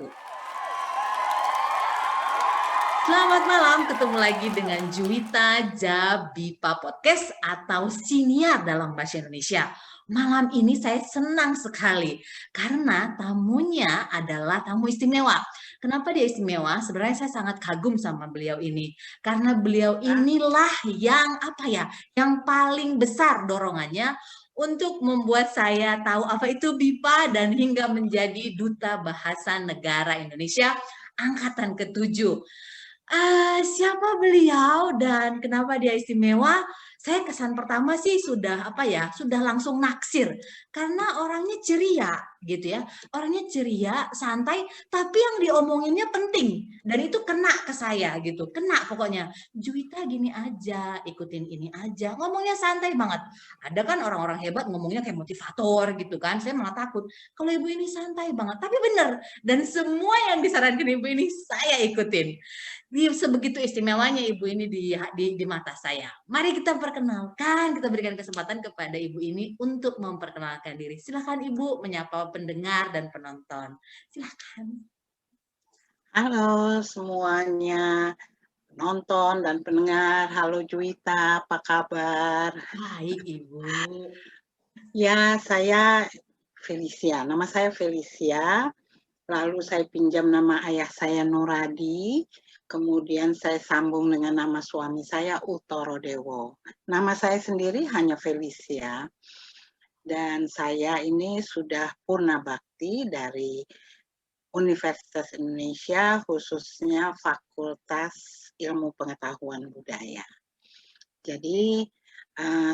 wabarakatuh. Selamat malam, ketemu lagi dengan Juwita Jabipa Podcast atau Siniar dalam bahasa Indonesia. Malam ini saya senang sekali karena tamunya adalah tamu istimewa. Kenapa dia istimewa? Sebenarnya saya sangat kagum sama beliau ini. Karena beliau inilah yang paling besar dorongannya untuk membuat saya tahu apa itu BIPA dan hingga menjadi Duta Bahasa Negara Indonesia Angkatan ke-7. Siapa beliau dan kenapa dia istimewa? Saya kesan pertama sih sudah sudah langsung naksir karena orangnya ceria gitu ya. Orangnya ceria, santai, tapi yang diomonginnya penting dan itu kena ke saya gitu. Kena pokoknya. Juwita gini aja, ikutin ini aja. Ngomongnya santai banget. Ada kan orang-orang hebat ngomongnya kayak motivator gitu kan. Saya malah takut. Kalau ibu ini santai banget, tapi bener. Dan semua yang disarankan ibu ini saya ikutin. Sebegitu istimewanya ibu ini di mata saya. Mari kita perkenalkan, kita berikan kesempatan kepada ibu ini untuk memperkenalkan diri. Silakan ibu menyapa pendengar dan penonton. Silakan. Halo semuanya, penonton dan pendengar. Halo Juwita, apa kabar? Baik ibu. Ya, saya Felicia. Nama saya Felicia. Lalu saya pinjam nama ayah saya Nuradi. Kemudian saya sambung dengan nama suami saya Utoro Dewo. Nama saya sendiri hanya Felicia. Dan saya ini sudah purna bakti dari Universitas Indonesia, khususnya Fakultas Ilmu Pengetahuan Budaya. Jadi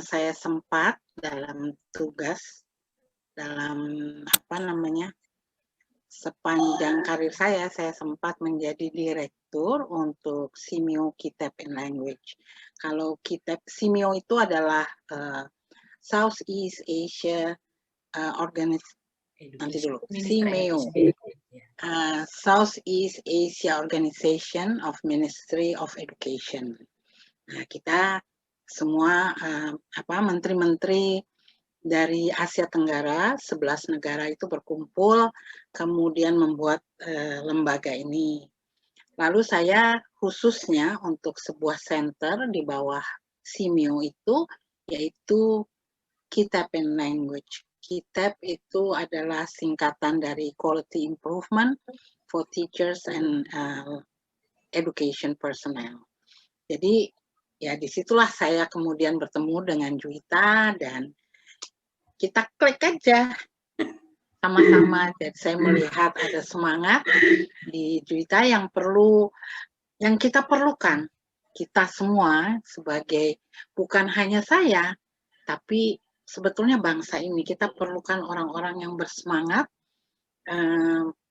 saya sempat dalam tugas sepanjang karir saya sempat menjadi direktur untuk Simeo Kitab and Language. Kalau Kitab Simeo itu adalah Southeast Asia Simeo. Southeast Asia Organization of Ministry of Education. Nah, kita semua menteri-menteri dari Asia Tenggara, 11 negara itu berkumpul, kemudian membuat lembaga ini. Lalu saya khususnya untuk sebuah center di bawah Simeo itu, yaitu Kitab and Language. Kitab itu adalah singkatan dari Quality Improvement for Teachers and Education Personnel. Jadi ya disitulah saya kemudian bertemu dengan Juwita dan kita klik aja sama-sama. Jadi saya melihat ada semangat di Juwita yang kita perlukan. Kita semua sebagai, bukan hanya saya, tapi sebetulnya bangsa ini kita perlukan orang-orang yang bersemangat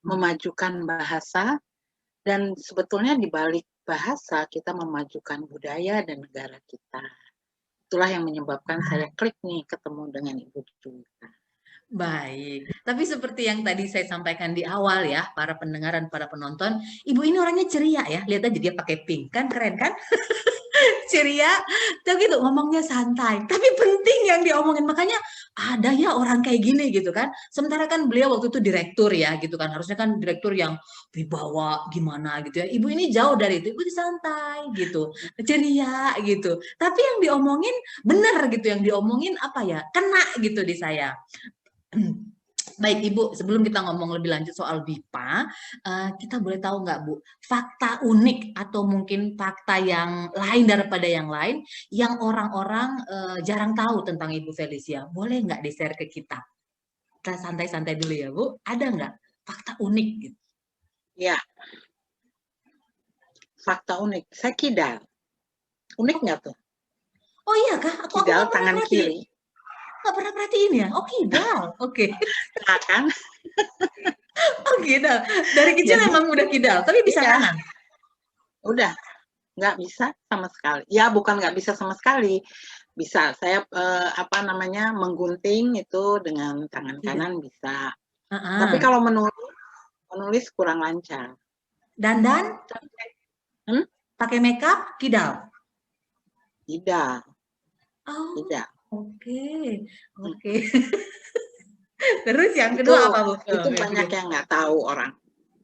memajukan bahasa, dan sebetulnya di balik bahasa kita memajukan budaya dan negara kita. Itulah yang menyebabkan saya klik nih ketemu dengan Ibu Juwita. Baik, tapi seperti yang tadi saya sampaikan di awal ya, para pendengar dan para penonton, ibu ini orangnya ceria ya, lihat aja dia pakai pink, kan keren kan? Ceria, tapi gitu ngomongnya santai, tapi penting yang diomongin, makanya ada ya orang kayak gini gitu kan. Sementara kan beliau waktu itu direktur ya gitu kan, harusnya kan direktur yang wibawa gimana gitu ya. Ibu ini jauh dari itu, ibu santai gitu, ceria gitu. Tapi yang diomongin bener gitu, yang diomongin kena gitu di saya. Baik Ibu, sebelum kita ngomong lebih lanjut soal BIPA, kita boleh tahu nggak Bu, fakta unik atau mungkin fakta yang lain daripada yang lain, yang orang-orang jarang tahu tentang Ibu Felicia, boleh nggak di-share ke kita? Kita santai-santai dulu ya Bu, ada nggak fakta unik gitu? Ya, fakta unik, saya kidal. Unik nggak tuh? Oh iya kah? Kidal tangan kiri. Nggak pernah perhatiin ya? Oh kidal, oke. Nah, kan? Oh kidal, dari kecil Jadi, emang udah kidal, tapi bisa iya, kanan? udah, nggak bisa sama sekali. Ya, bukan nggak bisa sama sekali. Bisa, saya menggunting itu dengan tangan kanan bisa. Tapi kalau menulis kurang lancar. Dandan? Pakai makeup, kidal? Tidak. Oh, Tidak. oke. Terus yang kedua apa Bu? Itu banyak yang nggak tahu orang.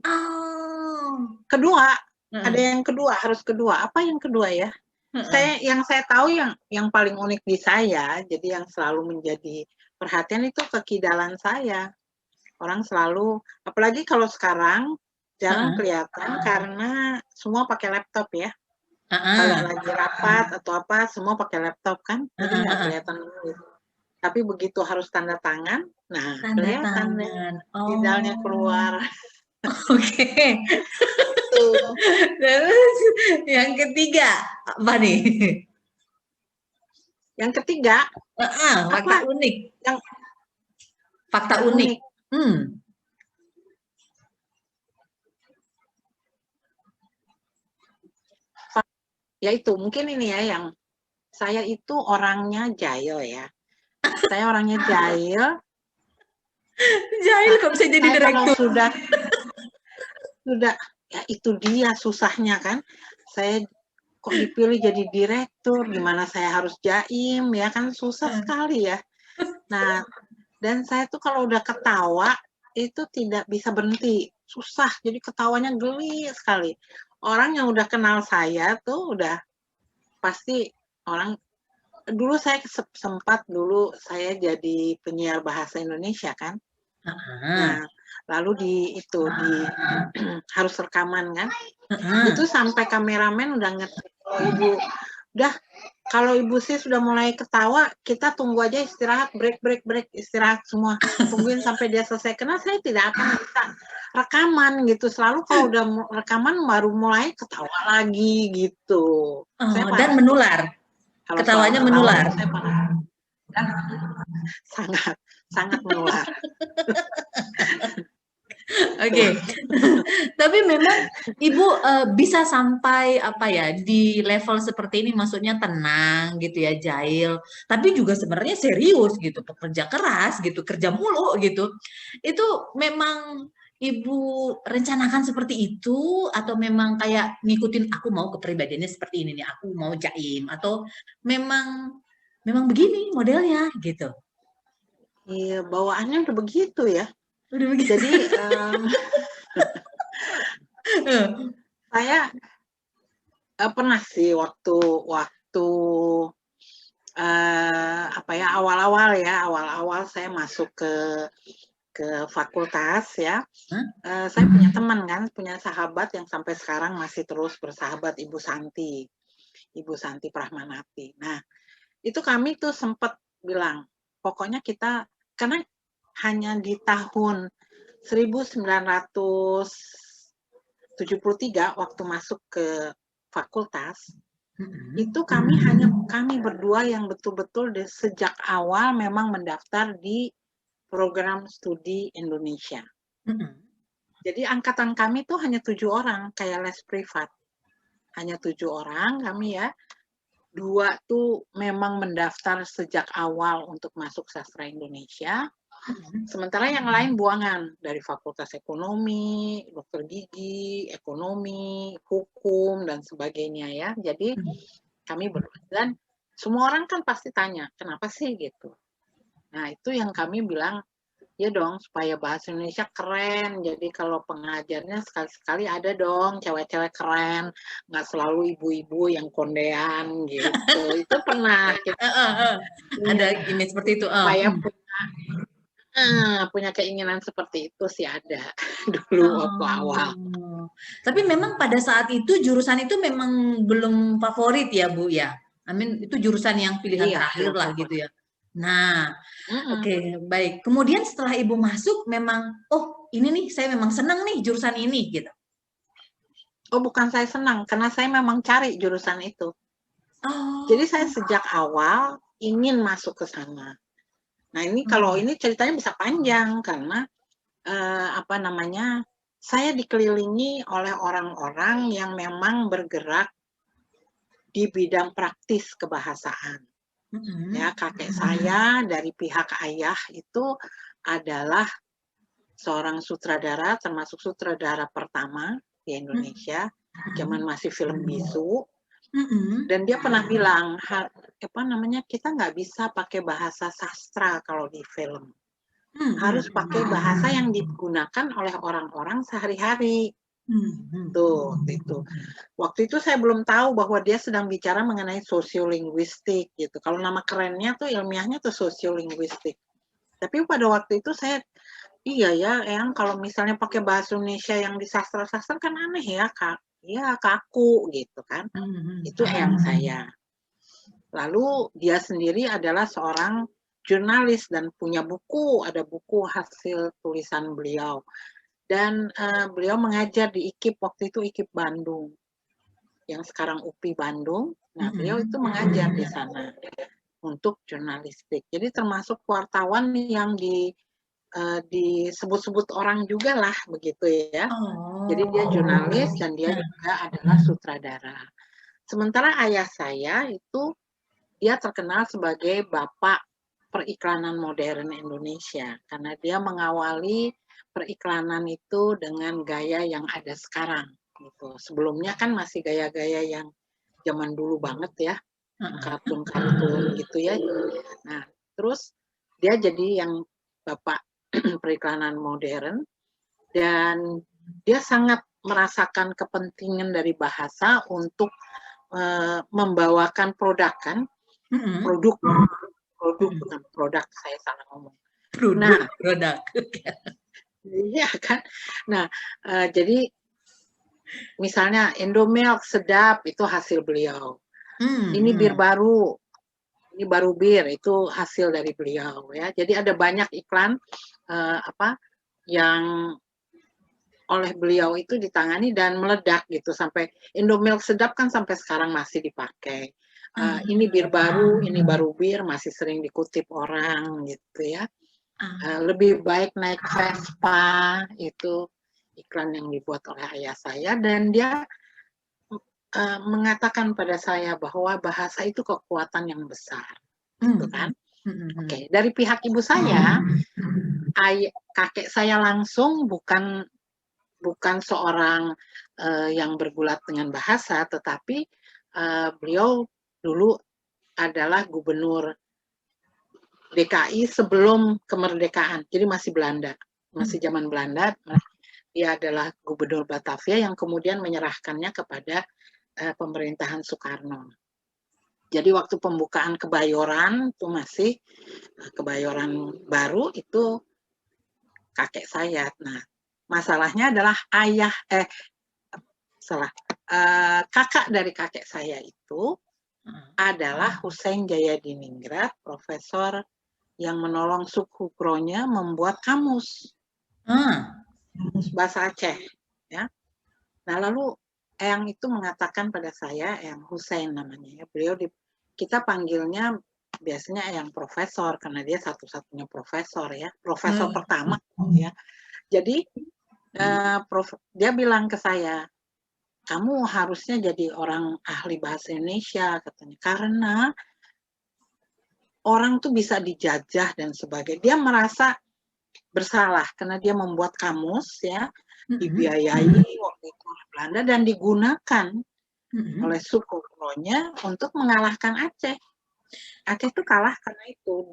Oh. Kedua, Heeh. ada yang kedua, harus kedua. Apa yang kedua ya? Heeh. Yang saya tahu yang paling unik di saya, jadi yang selalu menjadi perhatian itu kekidalan saya. Orang selalu, apalagi kalau sekarang jarang Heeh. kelihatan karena semua pakai laptop ya. Kalau Heeh. lagi rapat atau apa, semua pakai laptop kan, jadi Heeh, nggak heeh. kelihatan nulis. Tapi begitu harus tanda tangan, nah Tanda kelihatan deh, tangan. kidalnya Oh, keluar. oke. Tuh. Terus yang ketiga apa nih? Yang ketiga, Heeh, fakta apa? unik. Yang Fakta yang unik. unik. Hmm. Yaitu mungkin ini ya yang saya itu orangnya jahil ya. Saya orangnya jahil. Jahil kok bisa jadi Saya kalau direktur. sudah ya itu dia susahnya kan. Saya kok dipilih jadi direktur, gimana saya harus jaim ya kan susah sekali ya. Nah, dan saya tuh kalau udah ketawa itu tidak bisa berhenti, susah. Jadi ketawanya geli sekali. Orang yang udah kenal saya tuh udah pasti orang dulu saya sempat dulu saya jadi penyiar bahasa Indonesia kan. Heeh. Nah, lalu di harus rekaman kan. Heeh. Itu sampai kameramen udah ngerti kalau ibu sih sudah mulai ketawa, kita tunggu aja istirahat, break, istirahat semua. Tungguin sampai dia selesai. Karena saya tidak akan bisa rekaman gitu. Selalu kalau udah rekaman baru mulai ketawa lagi gitu. Saya Oh, dan parah. menular. Kalau soal Ketawanya ketawa menular. tuh saya parah. Dan sangat, sangat menular. Oke. Tapi memang Ibu bisa sampai apa ya di level seperti ini maksudnya tenang gitu ya, jahil, tapi juga sebenarnya serius gitu, pekerja keras gitu, kerja mulu gitu. Itu memang Ibu rencanakan seperti itu atau memang kayak ngikutin aku mau kepribadiannya seperti ini nih, aku mau jaim atau memang memang begini modelnya gitu. Iya, bawaannya udah begitu ya. Udah begitu. Jadi saya pernah sih waktu waktu apa ya awal-awal saya masuk ke fakultas ya. Hah? Saya punya teman kan, punya sahabat yang sampai sekarang masih terus bersahabat, Ibu Santi Prahmanati. Nah, itu kami tuh sempat bilang, pokoknya kita karena hanya di tahun 1973 waktu masuk ke fakultas, itu kami berdua yang betul-betul sejak awal memang mendaftar di program studi Indonesia. Jadi angkatan kami tuh hanya 7 orang, kayak les privat. Hanya 7 orang kami ya. 2 tuh memang mendaftar sejak awal untuk masuk sastra Indonesia. Sementara yang lain buangan dari Fakultas Ekonomi, Dokter Gigi, Ekonomi, Hukum, dan sebagainya ya. Jadi kami berdua. Dan semua orang kan pasti tanya, kenapa sih gitu. Nah itu yang kami bilang, ya dong supaya bahasa Indonesia keren. Jadi kalau pengajarnya sekali-sekali ada dong cewek-cewek keren, nggak selalu ibu-ibu yang kondean gitu. Itu pernah kita Ada image seperti itu. supaya punya keinginan seperti itu sih ada dulu waktu awal. Oh. Tapi memang pada saat itu jurusan itu memang belum favorit ya Bu ya. Amin itu jurusan yang pilihan Iya, terakhir belum lah gitu favorit. ya. Nah, oke, baik. Kemudian setelah Ibu masuk memang, oh ini nih saya memang senang nih jurusan ini gitu. Oh bukan saya senang, karena saya memang cari jurusan itu. Jadi Oh. saya sejak awal ingin masuk ke sana. Nah ini kalau ini ceritanya bisa panjang karena apa namanya, saya dikelilingi oleh orang-orang yang memang bergerak di bidang praktis kebahasaan. Ya, kakek saya dari pihak ayah itu adalah seorang sutradara, termasuk sutradara pertama di Indonesia, zaman masih film bisu. Dan dia pernah bilang, apa namanya, kita nggak bisa pakai bahasa sastra kalau di film. harus pakai bahasa yang digunakan oleh orang-orang sehari-hari. Tuh, itu. Waktu itu saya belum tahu bahwa dia sedang bicara mengenai sosiolinguistik gitu. Kalau nama kerennya tuh ilmiahnya tuh sosiolinguistik. Tapi pada waktu itu saya, iya ya, Eyang, kalau misalnya pakai bahasa Indonesia yang di sastra-sastra kan aneh ya, ya kaku gitu kan. Itu Eyang saya. Lalu dia sendiri adalah seorang jurnalis dan punya buku, ada buku hasil tulisan beliau. Dan beliau mengajar di IKIP, waktu itu IKIP Bandung, yang sekarang UPI Bandung. Nah, beliau itu mengajar di sana untuk jurnalistik. Jadi termasuk wartawan yang disebut-sebut orang juga lah, begitu ya. Jadi dia jurnalis dan dia juga adalah sutradara. Sementara ayah saya itu dia terkenal sebagai bapak periklanan modern Indonesia karena dia mengawali periklanan itu dengan gaya yang ada sekarang gitu. Sebelumnya kan masih gaya-gaya yang zaman dulu banget ya, kartun-kartun gitu ya. Nah, terus dia jadi yang bapak periklanan modern dan dia sangat merasakan kepentingan dari bahasa untuk membawakan produk kan, produk bukan produk, saya salah ngomong. Produk. Iya kan. Nah, jadi misalnya Indomilk sedap itu hasil beliau. Ini bir baru, ini baru bir itu hasil dari beliau ya. Jadi ada banyak iklan yang oleh beliau itu ditangani dan meledak gitu sampai Indomilk sedap kan sampai sekarang masih dipakai. Ini bir baru, ini baru bir masih sering dikutip orang gitu ya. Lebih baik naik Vespa itu iklan yang dibuat oleh ayah saya dan dia mengatakan pada saya bahwa bahasa itu kekuatan yang besar, gitu kan? Oke, dari pihak ibu saya, kakek saya langsung bukan seorang yang bergulat dengan bahasa, tetapi beliau dulu adalah gubernur DKI sebelum kemerdekaan, jadi masih Belanda, masih zaman Belanda. Dia adalah gubernur Batavia yang kemudian menyerahkannya kepada pemerintahan Soekarno. Jadi waktu pembukaan Kebayoran itu masih Kebayoran baru itu kakek saya. Nah, masalahnya adalah kakak dari kakek saya itu adalah Hussein Jayadiningrat, profesor yang menolong Sukhukronya membuat kamus bahasa Aceh. Ya. Nah, lalu Eyang itu mengatakan pada saya, Eyang Hussein namanya ya, beliau kita panggilnya biasanya Eyang Profesor karena dia satu-satunya profesor ya, profesor pertama ya. Jadi dia bilang ke saya, kamu harusnya jadi orang ahli bahasa Indonesia katanya, karena orang tuh bisa dijajah dan sebagainya. Dia merasa bersalah karena dia membuat kamus ya, dibiayai waktu itu oleh Belanda dan digunakan oleh Sukhukronya untuk mengalahkan Aceh. Aceh itu kalah karena itu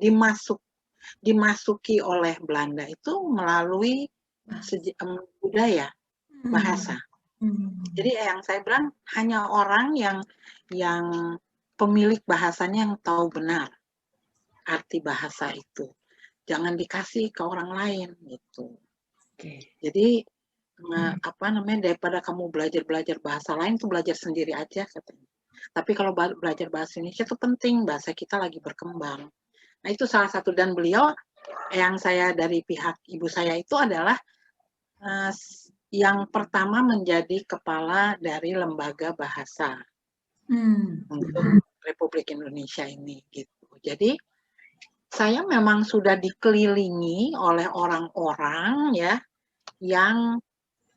dimasuki oleh Belanda itu melalui budaya bahasa. Jadi yang saya bilang hanya orang yang pemilik bahasanya yang tahu benar arti bahasa itu. Jangan dikasih ke orang lain gitu. Jadi daripada kamu belajar bahasa lain tuh belajar sendiri aja katanya. Tapi kalau belajar bahasa Indonesia itu penting, bahasa kita lagi berkembang. Nah itu salah satu, dan beliau yang saya dari pihak ibu saya itu adalah yang pertama menjadi kepala dari lembaga bahasa untuk Republik Indonesia ini gitu. Jadi saya memang sudah dikelilingi oleh orang-orang ya yang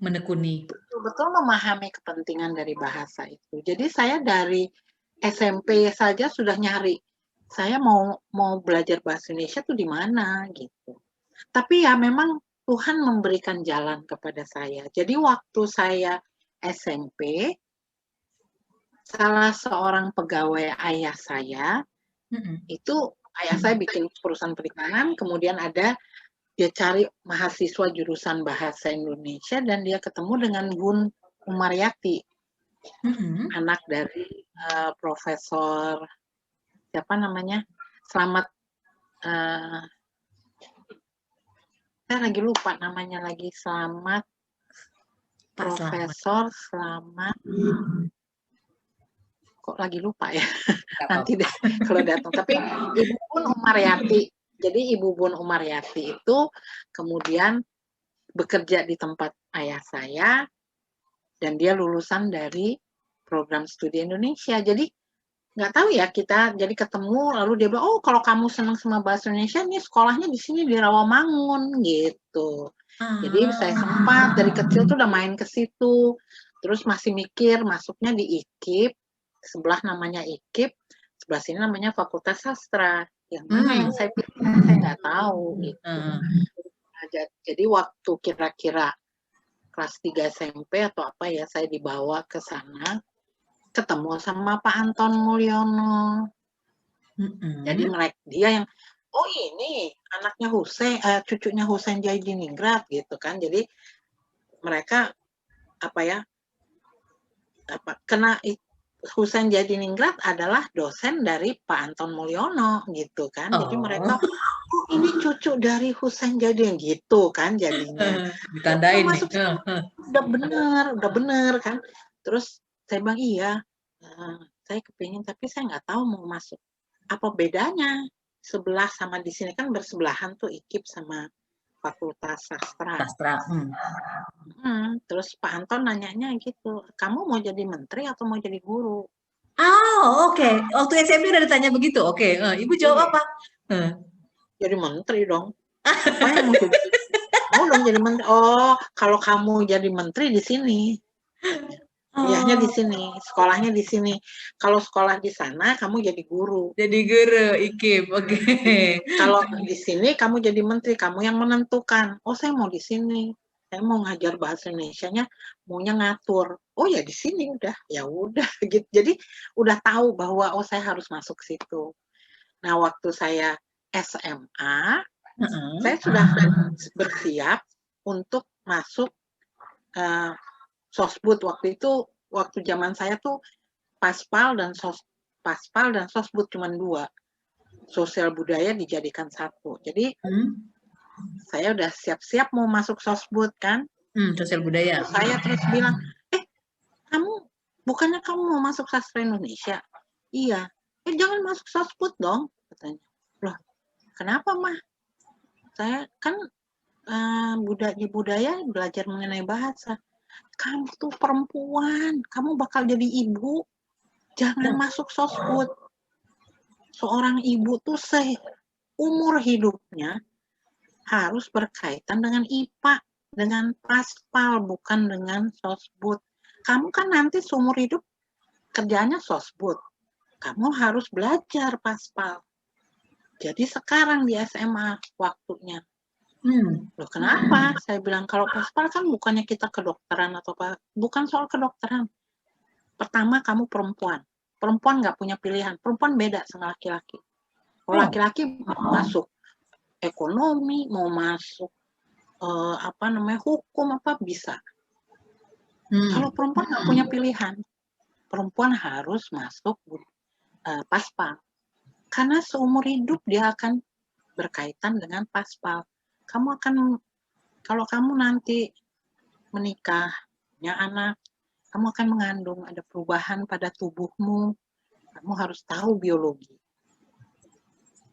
menekuni, betul-betul memahami kepentingan dari bahasa itu. Jadi saya dari SMP saja sudah nyari, saya mau belajar bahasa Indonesia tuh di mana gitu. Tapi ya memang Tuhan memberikan jalan kepada saya. Jadi waktu saya SMP, salah seorang pegawai ayah saya itu ayah saya bikin perusahaan periklanan, kemudian ada dia cari mahasiswa jurusan bahasa Indonesia dan dia ketemu dengan Gun Umaryati, anak dari Profesor siapa namanya? Selamat, saya lagi lupa namanya lagi, Selamat, Profesor Selamat, kok lagi lupa ya? Nanti deh kalau datang. Tapi Ibu Bun Umaryati, jadi Ibu Bun Umaryati itu kemudian bekerja di tempat ayah saya, dan dia lulusan dari program studi Indonesia. Jadi nggak tahu ya, kita jadi ketemu lalu dia bilang, oh kalau kamu senang sama bahasa Indonesia nih sekolahnya di sini di Rawamangun gitu. Jadi saya sempat dari kecil tuh udah main ke situ, terus masih mikir masuknya di IKIP, sebelah namanya IKIP, sebelah sini namanya Fakultas Sastra. Yang mana yang saya pilih saya nggak tahu gitu. Jadi waktu kira-kira kelas 3 SMP atau apa ya, saya dibawa ke sana, ketemu sama Pak Anton Mulyono. Jadi dia yang, oh ini anaknya Husein, cucunya Husein Jadiningrat gitu kan. Jadi mereka kena Husein Jadiningrat adalah dosen dari Pak Anton Mulyono gitu kan. Jadi mereka, oh ini cucu dari Husein Jadiningrat gitu kan jadinya. Ditandain nih. Udah bener kan. Terus saya bilang iya, saya kepingin tapi saya nggak tahu mau masuk. Apa bedanya sebelah sama di sini, kan bersebelahan tuh IKIP sama Fakultas Sastra. Terus Pak Anton nanyanya gitu, kamu mau jadi menteri atau mau jadi guru? Oh, oke. Waktu SMP udah ditanya begitu. Oke. Ibu jawab apa? Jadi menteri dong. Apa yang mau jadi? Mau dong jadi menteri. Oh, kalau kamu jadi menteri di sini. Kuliahnya di sini, sekolahnya di sini. Kalau sekolah di sana, kamu jadi guru. Jadi guru, IKIP, oke. Kalau di sini, kamu jadi menteri, kamu yang menentukan. Oh, saya mau di sini. Saya mau ngajar bahasa Indonesianya, maunya ngatur. Oh ya di sini udah, ya udah gitu. Jadi udah tahu bahwa oh saya harus masuk situ. Nah waktu saya SMA, saya sudah bersiap untuk masuk Sosbud. Waktu itu, waktu zaman saya tuh Paspal dan Sosbud cuma 2. Sosial budaya dijadikan 1. Jadi saya udah siap-siap mau masuk Sosbud kan. Sosial budaya. Saya terus bilang, bukannya kamu mau masuk sastra Indonesia? Iya. Jangan masuk Sosbud dong, katanya. Loh, kenapa mah? Saya kan di budaya belajar mengenai bahasa. Kamu tuh perempuan, kamu bakal jadi ibu, jangan masuk Sosbud. Seorang ibu tuh seumur hidupnya harus berkaitan dengan IPA, dengan Paspal, bukan dengan Sosbud. Kamu kan nanti seumur hidup kerjanya Sosbud. Kamu harus belajar Paspal. Jadi sekarang di SMA waktunya. Loh kenapa? Saya bilang kalau Paspal kan bukannya kita kedokteran atau apa. Bukan soal kedokteran. Pertama kamu perempuan. Perempuan nggak punya pilihan. Perempuan beda sama laki-laki. Kalau laki-laki mau masuk ekonomi, mau masuk hukum apa bisa. Kalau perempuan nggak punya pilihan, perempuan harus masuk Paspal. Karena seumur hidup dia akan berkaitan dengan Paspal. Kalau kamu nanti menikah, punya anak, kamu akan mengandung, ada perubahan pada tubuhmu, kamu harus tahu biologi.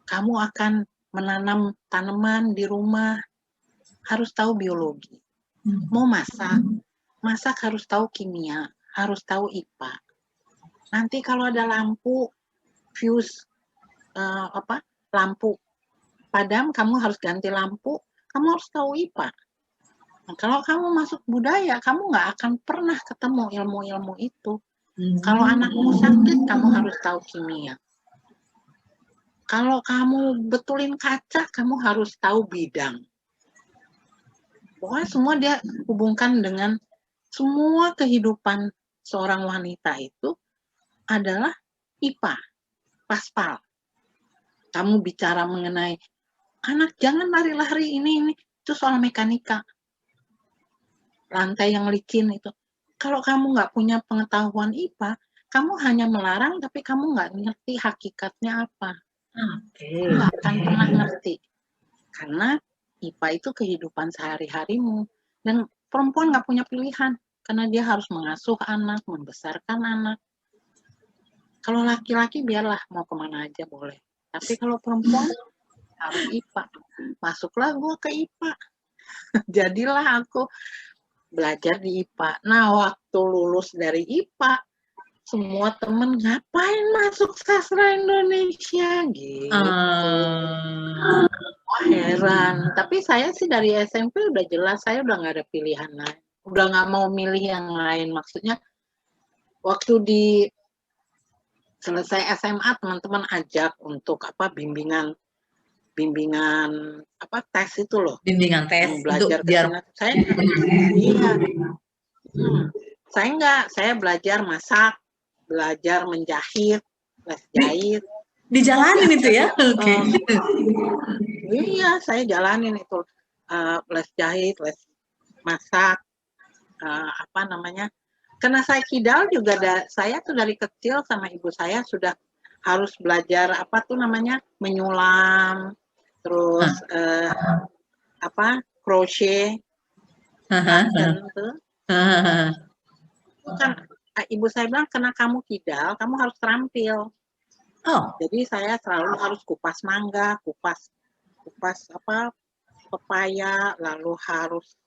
Kamu akan menanam tanaman di rumah, harus tahu biologi. Mau masak harus tahu kimia, harus tahu IPA. Nanti kalau ada lampu fuse lampu padam, kamu harus ganti lampu, kamu harus tahu IPA. Nah, kalau kamu masuk budaya, kamu nggak akan pernah ketemu ilmu-ilmu itu. Kalau anakmu sakit, kamu harus tahu kimia. Kalau kamu betulin kaca, kamu harus tahu bidang. Pokoknya semua dia hubungkan dengan semua kehidupan seorang wanita itu adalah IPA, Paspal. Kamu bicara mengenai anak jangan lari-lari ini itu soal mekanika. Lantai yang licin itu. Kalau kamu nggak punya pengetahuan IPA, kamu hanya melarang tapi kamu nggak ngerti hakikatnya apa. Nggak akan pernah ngerti. Karena IPA itu kehidupan sehari-harimu. Dan perempuan nggak punya pilihan. Karena dia harus mengasuh anak, membesarkan anak. Kalau laki-laki biarlah mau kemana aja boleh. Tapi kalau perempuan harus IPA. Masuklah gue ke IPA. Jadilah aku belajar di IPA. Nah, waktu lulus dari IPA, semua temen ngapain masuk sastra Indonesia gitu. Wah, heran. Tapi saya sih dari SMP udah jelas, saya udah nggak ada pilihan lain. Udah nggak mau milih yang lain. Maksudnya waktu di selesai SMA teman-teman ajak untuk apa bimbingan apa tes itu loh. Bimbingan tes belajar untuk biar saya iya. Saya enggak, saya belajar masak, belajar menjahit, les jahit. Dijalanin itu ya? Oke. Iya, saya jalanin itu. Les jahit, les masak, apa namanya. Karena saya kidal juga, saya tuh dari kecil sama ibu saya sudah harus belajar apa tuh namanya, menyulam, terus apa, crochet, pattern tuh. Kan ibu saya bilang karena kamu kidal, kamu harus terampil. Jadi saya selalu harus kupas mangga, kupas apa pepaya, lalu harus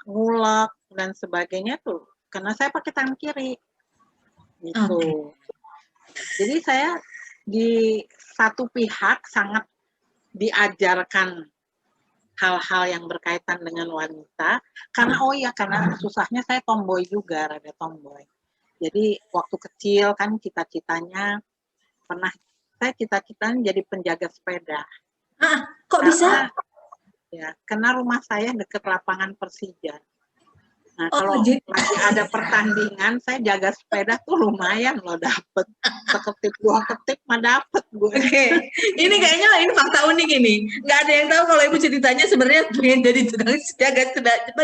ngulek dan sebagainya tuh. Karena saya pakai tangan kiri, gitu. Jadi saya di satu pihak sangat diajarkan hal-hal yang berkaitan dengan wanita, karena karena susahnya saya tomboy juga, rada tomboy. Jadi waktu kecil kan cita-citanya saya cita-citanya jadi penjaga sepeda. Kok bisa? Ya, karena rumah saya dekat lapangan Persija. Nah, kalau lagi ada pertandingan, saya jaga sepeda tuh lumayan loh dapet. Seketip dua ketip mah dapet gue. Ini kayaknya ini fakta unik ini. Nggak ada yang tahu kalau ibu ceritanya sebenarnya pengen jadi tukang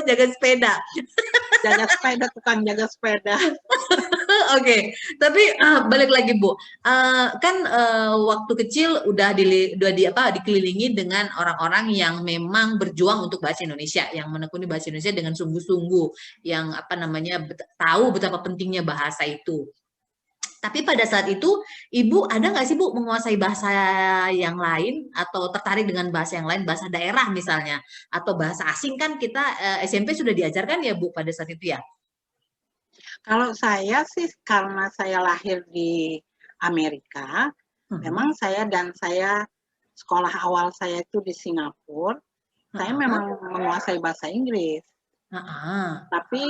jaga sepeda. Jaga sepeda, tukang jaga sepeda. Oke, tapi balik lagi Bu, kan waktu kecil udah dikelilingi dengan orang-orang yang memang berjuang untuk bahasa Indonesia, yang menekuni bahasa Indonesia dengan sungguh-sungguh, yang apa namanya tahu betapa pentingnya bahasa itu. Tapi pada saat itu, Ibu ada nggak sih Bu menguasai bahasa yang lain atau tertarik dengan bahasa yang lain, bahasa daerah misalnya, atau bahasa asing kan kita SMP sudah diajarkan ya Bu pada saat itu ya? Kalau saya sih karena saya lahir di Amerika, memang saya sekolah awal saya itu di Singapura, saya memang menguasai bahasa Inggris. Tapi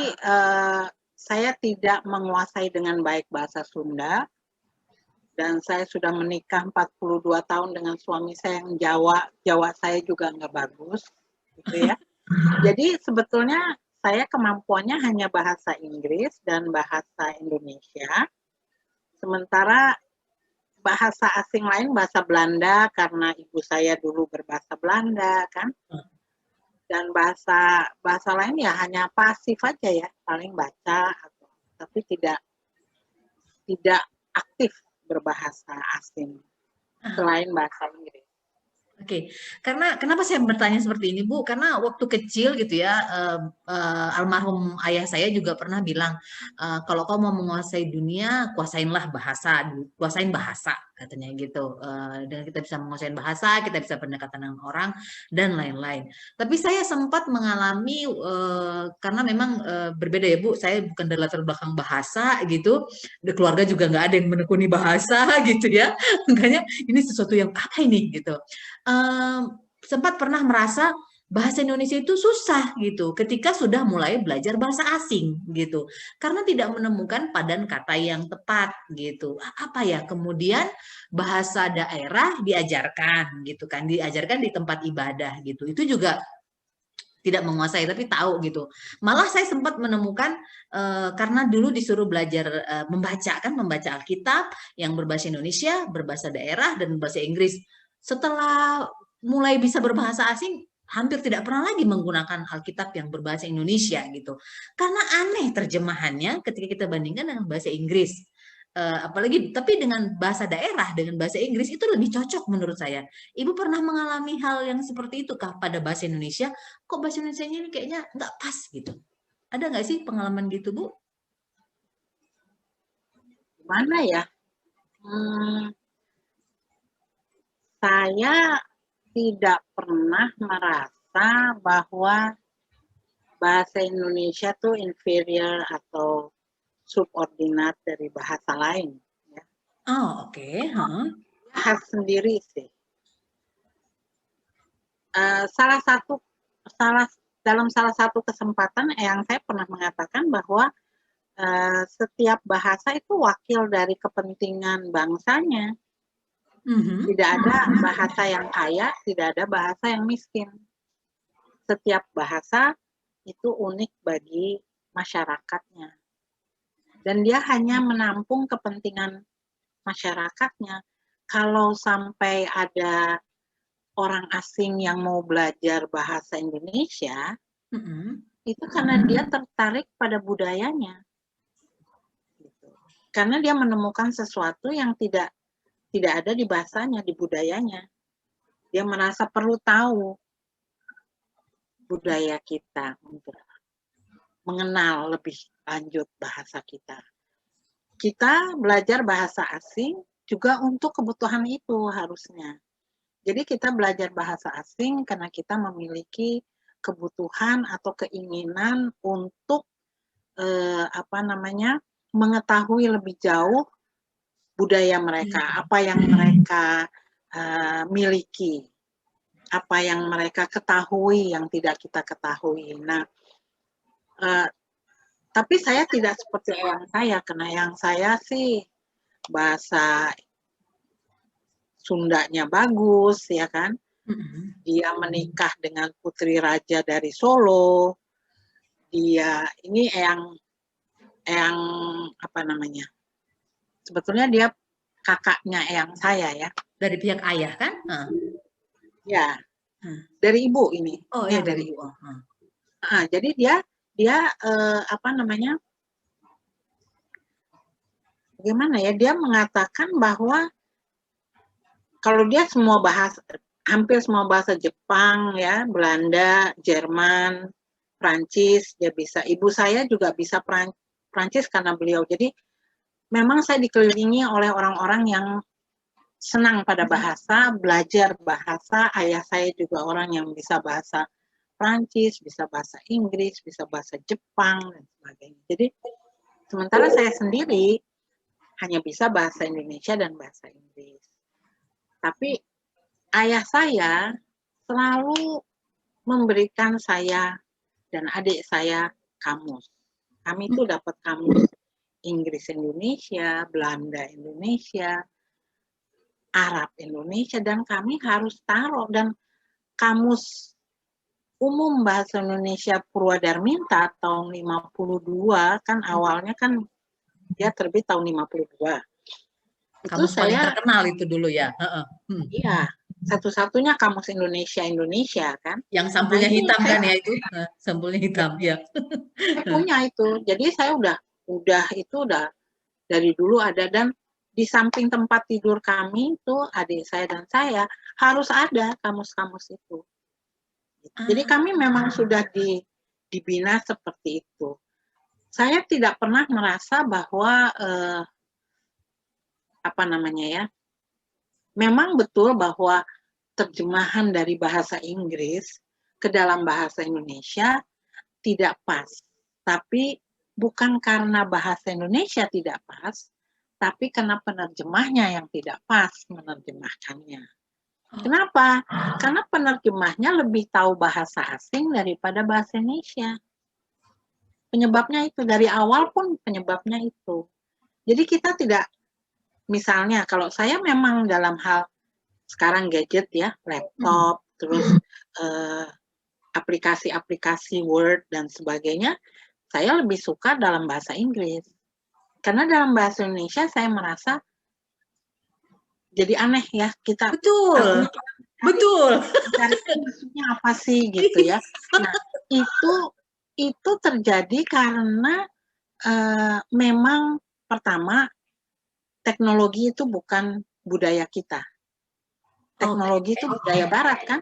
saya tidak menguasai dengan baik bahasa Sunda, dan saya sudah menikah 42 tahun dengan suami saya yang Jawa saya juga nggak bagus, gitu ya. Jadi sebetulnya saya kemampuannya hanya bahasa Inggris dan bahasa Indonesia. Sementara bahasa asing lain, bahasa Belanda, karena ibu saya dulu berbahasa Belanda, kan. Dan bahasa lain ya hanya pasif aja ya, paling baca, tapi tidak aktif berbahasa asing selain bahasa Inggris. Oke, karena kenapa saya bertanya seperti ini Bu? Karena waktu kecil gitu ya, almarhum ayah saya juga pernah bilang, kalau kau mau menguasai dunia, kuasain bahasa katanya gitu. Dan kita bisa menguasai bahasa, kita bisa pendekatan dengan orang dan lain-lain. Tapi saya sempat mengalami karena memang berbeda ya Bu. Saya bukan dari latar belakang bahasa gitu, di keluarga juga nggak ada yang menekuni bahasa gitu ya. Makanya ini sesuatu yang apa ini gitu. Sempat pernah merasa bahasa Indonesia itu susah gitu ketika sudah mulai belajar bahasa asing gitu karena tidak menemukan padan kata yang tepat gitu. Apa ya, kemudian bahasa daerah diajarkan gitu kan, diajarkan di tempat ibadah gitu, itu juga tidak menguasai tapi tahu gitu. Malah saya sempat menemukan karena dulu disuruh belajar membaca Alkitab yang berbahasa Indonesia, berbahasa daerah dan berbahasa Inggris. Setelah mulai bisa berbahasa asing, hampir tidak pernah lagi menggunakan Alkitab yang berbahasa Indonesia gitu. Karena aneh terjemahannya ketika kita bandingkan dengan bahasa Inggris. Apalagi tapi dengan bahasa daerah, dengan bahasa Inggris itu lebih cocok menurut saya. Ibu pernah mengalami hal yang seperti itu kah pada bahasa Indonesia? Kok bahasa Indonesia ini kayaknya nggak pas gitu? Ada nggak sih pengalaman gitu, Bu? Gimana ya? Hmm, saya tidak pernah merasa bahwa bahasa Indonesia tuh inferior atau subordinat dari bahasa lain. Ya. Oh, oke. Heeh. Khas sendiri sih. Salah satu dalam salah satu kesempatan yang saya pernah mengatakan bahwa setiap bahasa itu wakil dari kepentingan bangsanya. Mhm. Tidak ada bahasa yang kaya, tidak ada bahasa yang miskin. Setiap bahasa itu unik bagi masyarakatnya. Dan dia hanya menampung kepentingan masyarakatnya. Kalau sampai ada orang asing yang mau belajar bahasa Indonesia, Mhm. itu karena dia tertarik pada budayanya. Karena dia menemukan sesuatu yang tidak ada di bahasanya, di budayanya. Dia merasa perlu tahu budaya kita untuk mengenal lebih lanjut bahasa kita. Kita belajar bahasa asing juga untuk kebutuhan itu harusnya. Jadi kita belajar bahasa asing karena kita memiliki kebutuhan atau keinginan untuk mengetahui lebih jauh budaya mereka, apa yang mereka miliki, apa yang mereka ketahui yang tidak kita ketahui. Nah, tapi saya tidak seperti eyang saya, karena eyang saya sih bahasa Sundanya bagus, ya kan? Mhm. Dia menikah dengan putri raja dari Solo. Dia ini eyang apa namanya? Sebetulnya dia kakaknya eyang saya ya. Dari pihak ayah kan? Ya, dari ibu ini. Oh Ini ya yang dari dari ibu. ibu. Jadi dia apa namanya? Gimana ya? Dia mengatakan bahwa kalau dia semua bahasa, hampir semua bahasa Jepang ya, Belanda, Jerman, Prancis, dia bisa. Ibu saya juga bisa Prancis karena beliau. Jadi memang saya dikelilingi oleh orang-orang yang senang pada bahasa, belajar bahasa. Ayah saya juga orang yang bisa bahasa Prancis, bisa bahasa Inggris, bisa bahasa Jepang, dan sebagainya. Jadi sementara saya sendiri hanya bisa bahasa Indonesia dan bahasa Inggris. Tapi ayah saya selalu memberikan saya dan adik saya kamus. Kami itu dapat kamus Inggris Indonesia, Belanda Indonesia, Arab Indonesia, dan kami harus taruh. Dan kamus umum bahasa Indonesia Purwadarminta tahun 52 kan awalnya kan dia terbit tahun 52. Itu Kamus paling saya terkenal itu dulu ya. iya, satu-satunya kamus Indonesia kan. Yang Nah, sampulnya itu hitam saya kan ya itu? Sampulnya hitam ya. punya itu. Jadi saya udah dari dulu ada, dan di samping tempat tidur kami itu adik saya dan saya harus ada kamus-kamus itu. Jadi kami memang sudah dibina seperti itu. Saya tidak pernah merasa bahwa apa namanya ya, memang betul bahwa terjemahan dari bahasa Inggris ke dalam bahasa Indonesia tidak pas. Tapi bukan karena bahasa Indonesia tidak pas, tapi karena penerjemahnya yang tidak pas menerjemahkannya. Kenapa? Karena penerjemahnya lebih tahu bahasa asing daripada bahasa Indonesia. Penyebabnya itu, dari awal pun penyebabnya itu. Jadi kita tidak, misalnya kalau saya memang dalam hal sekarang gadget ya, laptop, terus aplikasi-aplikasi Word dan sebagainya, saya lebih suka dalam bahasa Inggris. Karena dalam bahasa Indonesia saya merasa jadi aneh ya, kita Betul. Betul. Cari maksudnya apa sih gitu ya. Nah, itu terjadi karena memang pertama teknologi itu bukan budaya kita. Teknologi itu budaya barat kan?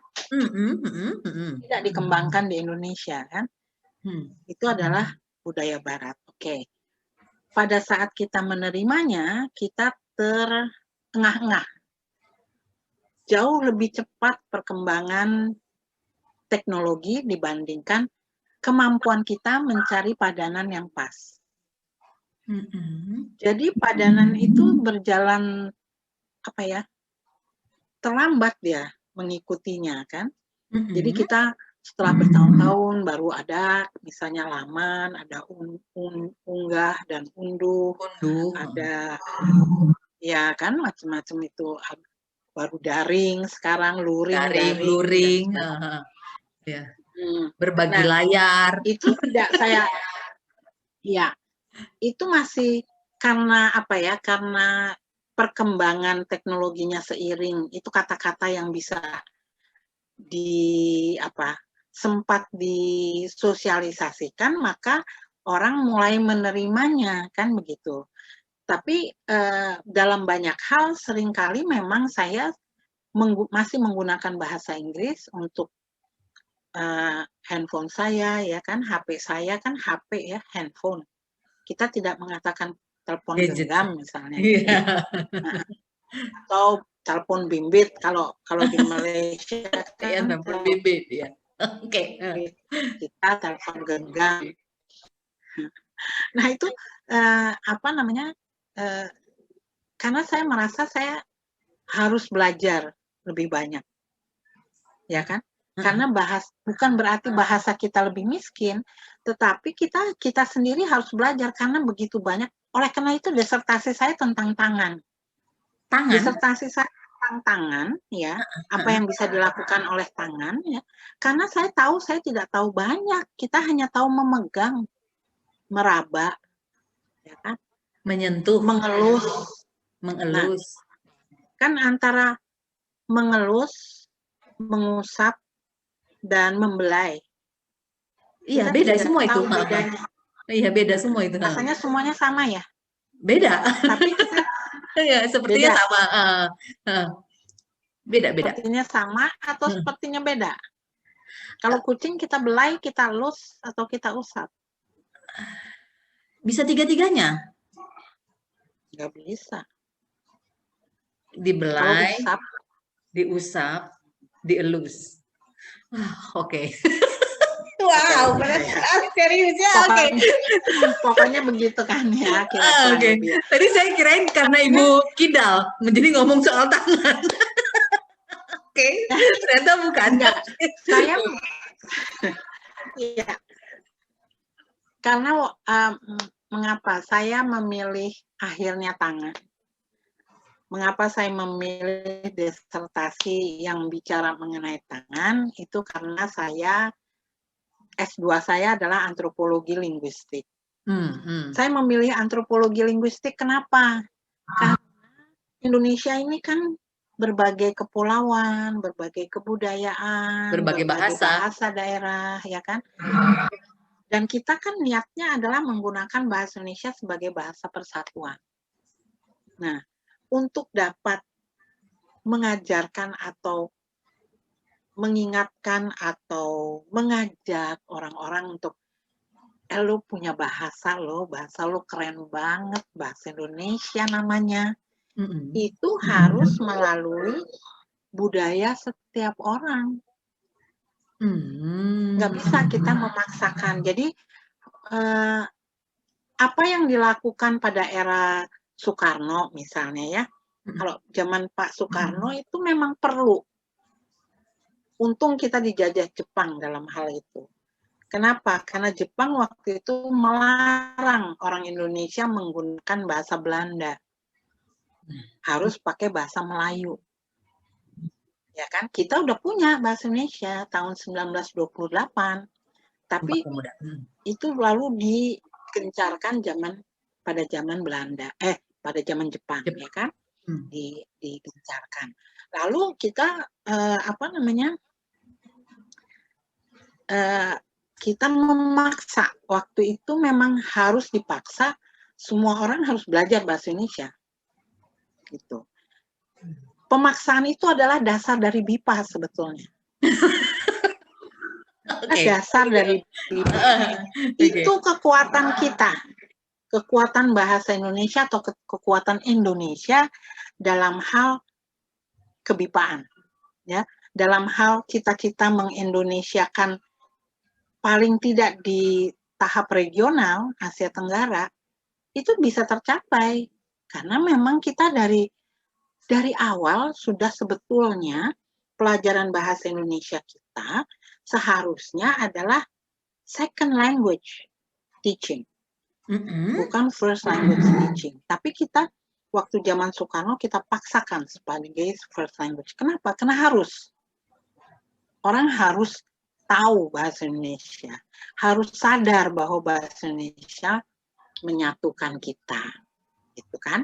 Tidak dikembangkan di Indonesia kan? Itu adalah budaya barat. Oke. Pada saat kita menerimanya, kita terengah-engah. Jauh lebih cepat perkembangan teknologi dibandingkan kemampuan kita mencari padanan yang pas. Jadi padanan itu berjalan apa ya? Terlambat dia mengikutinya kan. Jadi kita setelah bertahun-tahun baru ada misalnya laman, ada unggah dan unduh, ada ya kan macam-macam itu, baru daring, sekarang luring. Ya. Berbagi layar. Itu tidak saya, ya itu masih karena apa ya? Karena perkembangan teknologinya seiring, itu kata-kata yang bisa sempat disosialisasikan, maka orang mulai menerimanya kan begitu. Tapi dalam banyak hal seringkali memang saya masih menggunakan bahasa Inggris untuk handphone saya ya kan, HP saya kan HP ya, handphone. Kita tidak mengatakan telepon genggam misalnya. Nah, atau telepon bimbit kalau di Malaysia kan telepon bimbit ya. Oke. Kita telepon genggam. Nah itu karena saya merasa saya harus belajar lebih banyak, ya kan? Karena bukan berarti bahasa kita lebih miskin, tetapi kita sendiri harus belajar karena begitu banyak. Oleh karena itu disertasi saya tentang tangan. Disertasi saya tentang tangan, ya, apa yang bisa dilakukan oleh tangan, ya. Karena saya tahu saya tidak tahu banyak. Kita hanya tahu memegang, meraba, ya kan? Menyentuh, mengelus. Nah, kan antara mengelus, mengusap, dan membelai. Iya, beda semua itu. Bedanya. Iya, beda semua itu. Rasanya semuanya sama ya? Beda. Tapi kita ya, sepertinya beda. sama. Beda-beda. Sepertinya sama atau sepertinya beda? Kalau kucing kita belai, kita elus, atau kita usap? Bisa tiga-tiganya. Nggak bisa. Dibelai, diusap, dielus. Oke. Wow, benar sekali seriusnya. Oke. Pokoknya begitu kan ya. Oke. Tadi saya kirain karena Ibu Kidal menjadi ngomong soal tangan. Oke. Ternyata bukan. Enggak. Saya iya. Karena mengapa saya memilih akhirnya tangan? Mengapa saya memilih disertasi yang bicara mengenai tangan? Itu karena saya S2 saya adalah antropologi linguistik. Saya memilih antropologi linguistik kenapa? Karena Indonesia ini kan berbagai kepulauan, berbagai kebudayaan, berbagai bahasa daerah, ya kan? Dan kita kan niatnya adalah menggunakan bahasa Indonesia sebagai bahasa persatuan. Nah, untuk dapat mengajarkan atau mengingatkan atau mengajak orang-orang untuk lu punya bahasa lo keren banget, bahasa Indonesia namanya. Itu harus melalui budaya setiap orang. Nggak bisa kita memaksakan. Jadi apa yang dilakukan pada era Soekarno misalnya ya, kalau zaman Pak Soekarno itu memang perlu. Untung kita dijajah Jepang dalam hal itu. Kenapa? Karena Jepang waktu itu melarang orang Indonesia menggunakan bahasa Belanda. Harus pakai bahasa Melayu. Ya kan? Kita udah punya bahasa Indonesia tahun 1928. Tapi itu lalu digencarkan pada zaman Belanda. Pada zaman Jepang, ya kan? Digencarkan. Lalu kita kita memaksa, waktu itu memang harus dipaksa, semua orang harus belajar bahasa Indonesia. Gitu. Pemaksaan itu adalah dasar dari BIPA sebetulnya. Dasar dari BIPA. Itu kekuatan kita. Kekuatan bahasa Indonesia atau kekuatan Indonesia dalam hal kebipaan. Ya, dalam hal kita mengindonesiakan paling tidak di tahap regional Asia Tenggara itu bisa tercapai karena memang kita dari awal sudah sebetulnya pelajaran bahasa Indonesia kita seharusnya adalah second language teaching, bukan first language teaching. Tapi kita waktu zaman Soekarno kita paksakan sebagai first language. Kenapa? Karena harus. Orang harus tahu bahasa Indonesia, harus sadar bahwa bahasa Indonesia menyatukan kita, gitu kan?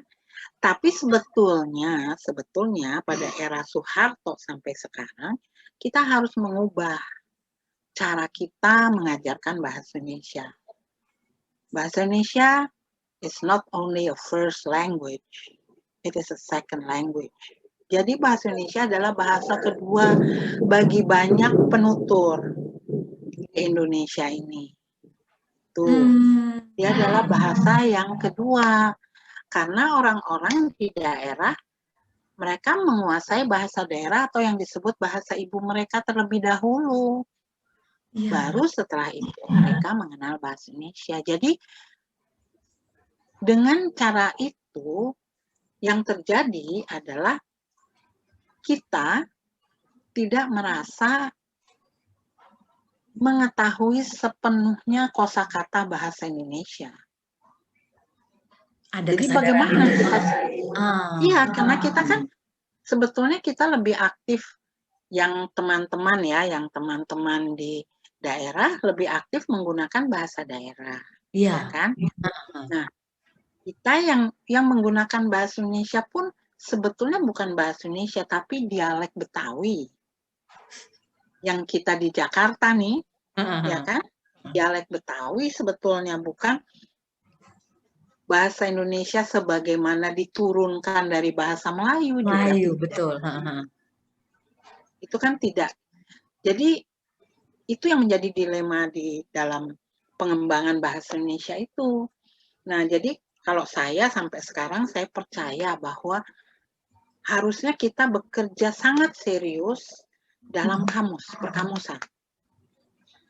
Tapi sebetulnya pada era Soeharto sampai sekarang kita harus mengubah cara kita mengajarkan bahasa Indonesia. Bahasa Indonesia is not only a first language, it is a second language. Jadi bahasa Indonesia adalah bahasa kedua bagi banyak penutur di Indonesia ini. Tuh, dia adalah bahasa yang kedua. Karena orang-orang di daerah, mereka menguasai bahasa daerah atau yang disebut bahasa ibu mereka terlebih dahulu. Baru setelah itu mereka mengenal bahasa Indonesia. Jadi, dengan cara itu, yang terjadi adalah kita tidak merasa mengetahui sepenuhnya kosakata bahasa Indonesia. Jadi bagaimana kita? Iya, karena kita kan sebetulnya kita lebih aktif yang teman-teman di daerah lebih aktif menggunakan bahasa daerah, ya kan? Nah, kita yang menggunakan bahasa Indonesia pun sebetulnya bukan bahasa Indonesia, tapi dialek Betawi. Yang kita di Jakarta nih, ya kan? Dialek Betawi sebetulnya bukan bahasa Indonesia sebagaimana diturunkan dari bahasa Melayu juga. Melayu, betul. Itu kan tidak. Jadi, itu yang menjadi dilema di dalam pengembangan bahasa Indonesia itu. Nah, jadi kalau saya sampai sekarang, saya percaya bahwa harusnya kita bekerja sangat serius dalam perkamusan.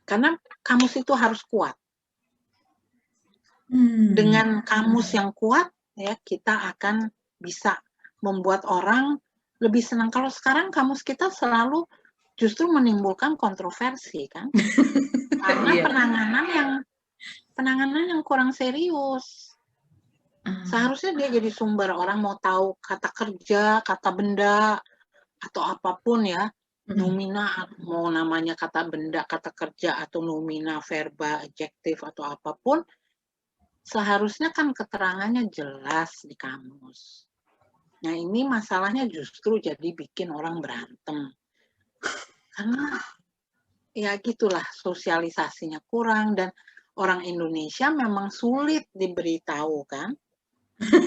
Karena kamus itu harus kuat. Dengan kamus yang kuat, ya kita akan bisa membuat orang lebih senang. Kalau sekarang kamus kita selalu justru menimbulkan kontroversi, kan? Karena penanganan yang kurang serius. Seharusnya dia jadi sumber orang mau tahu kata kerja, kata benda, atau apapun ya, nomina, mau namanya kata benda, kata kerja, atau nomina, verba, adjektif, atau apapun, seharusnya kan keterangannya jelas di kamus. Nah, ini masalahnya justru jadi bikin orang berantem. Karena ya gitulah, sosialisasinya kurang, dan orang Indonesia memang sulit diberitahu, kan?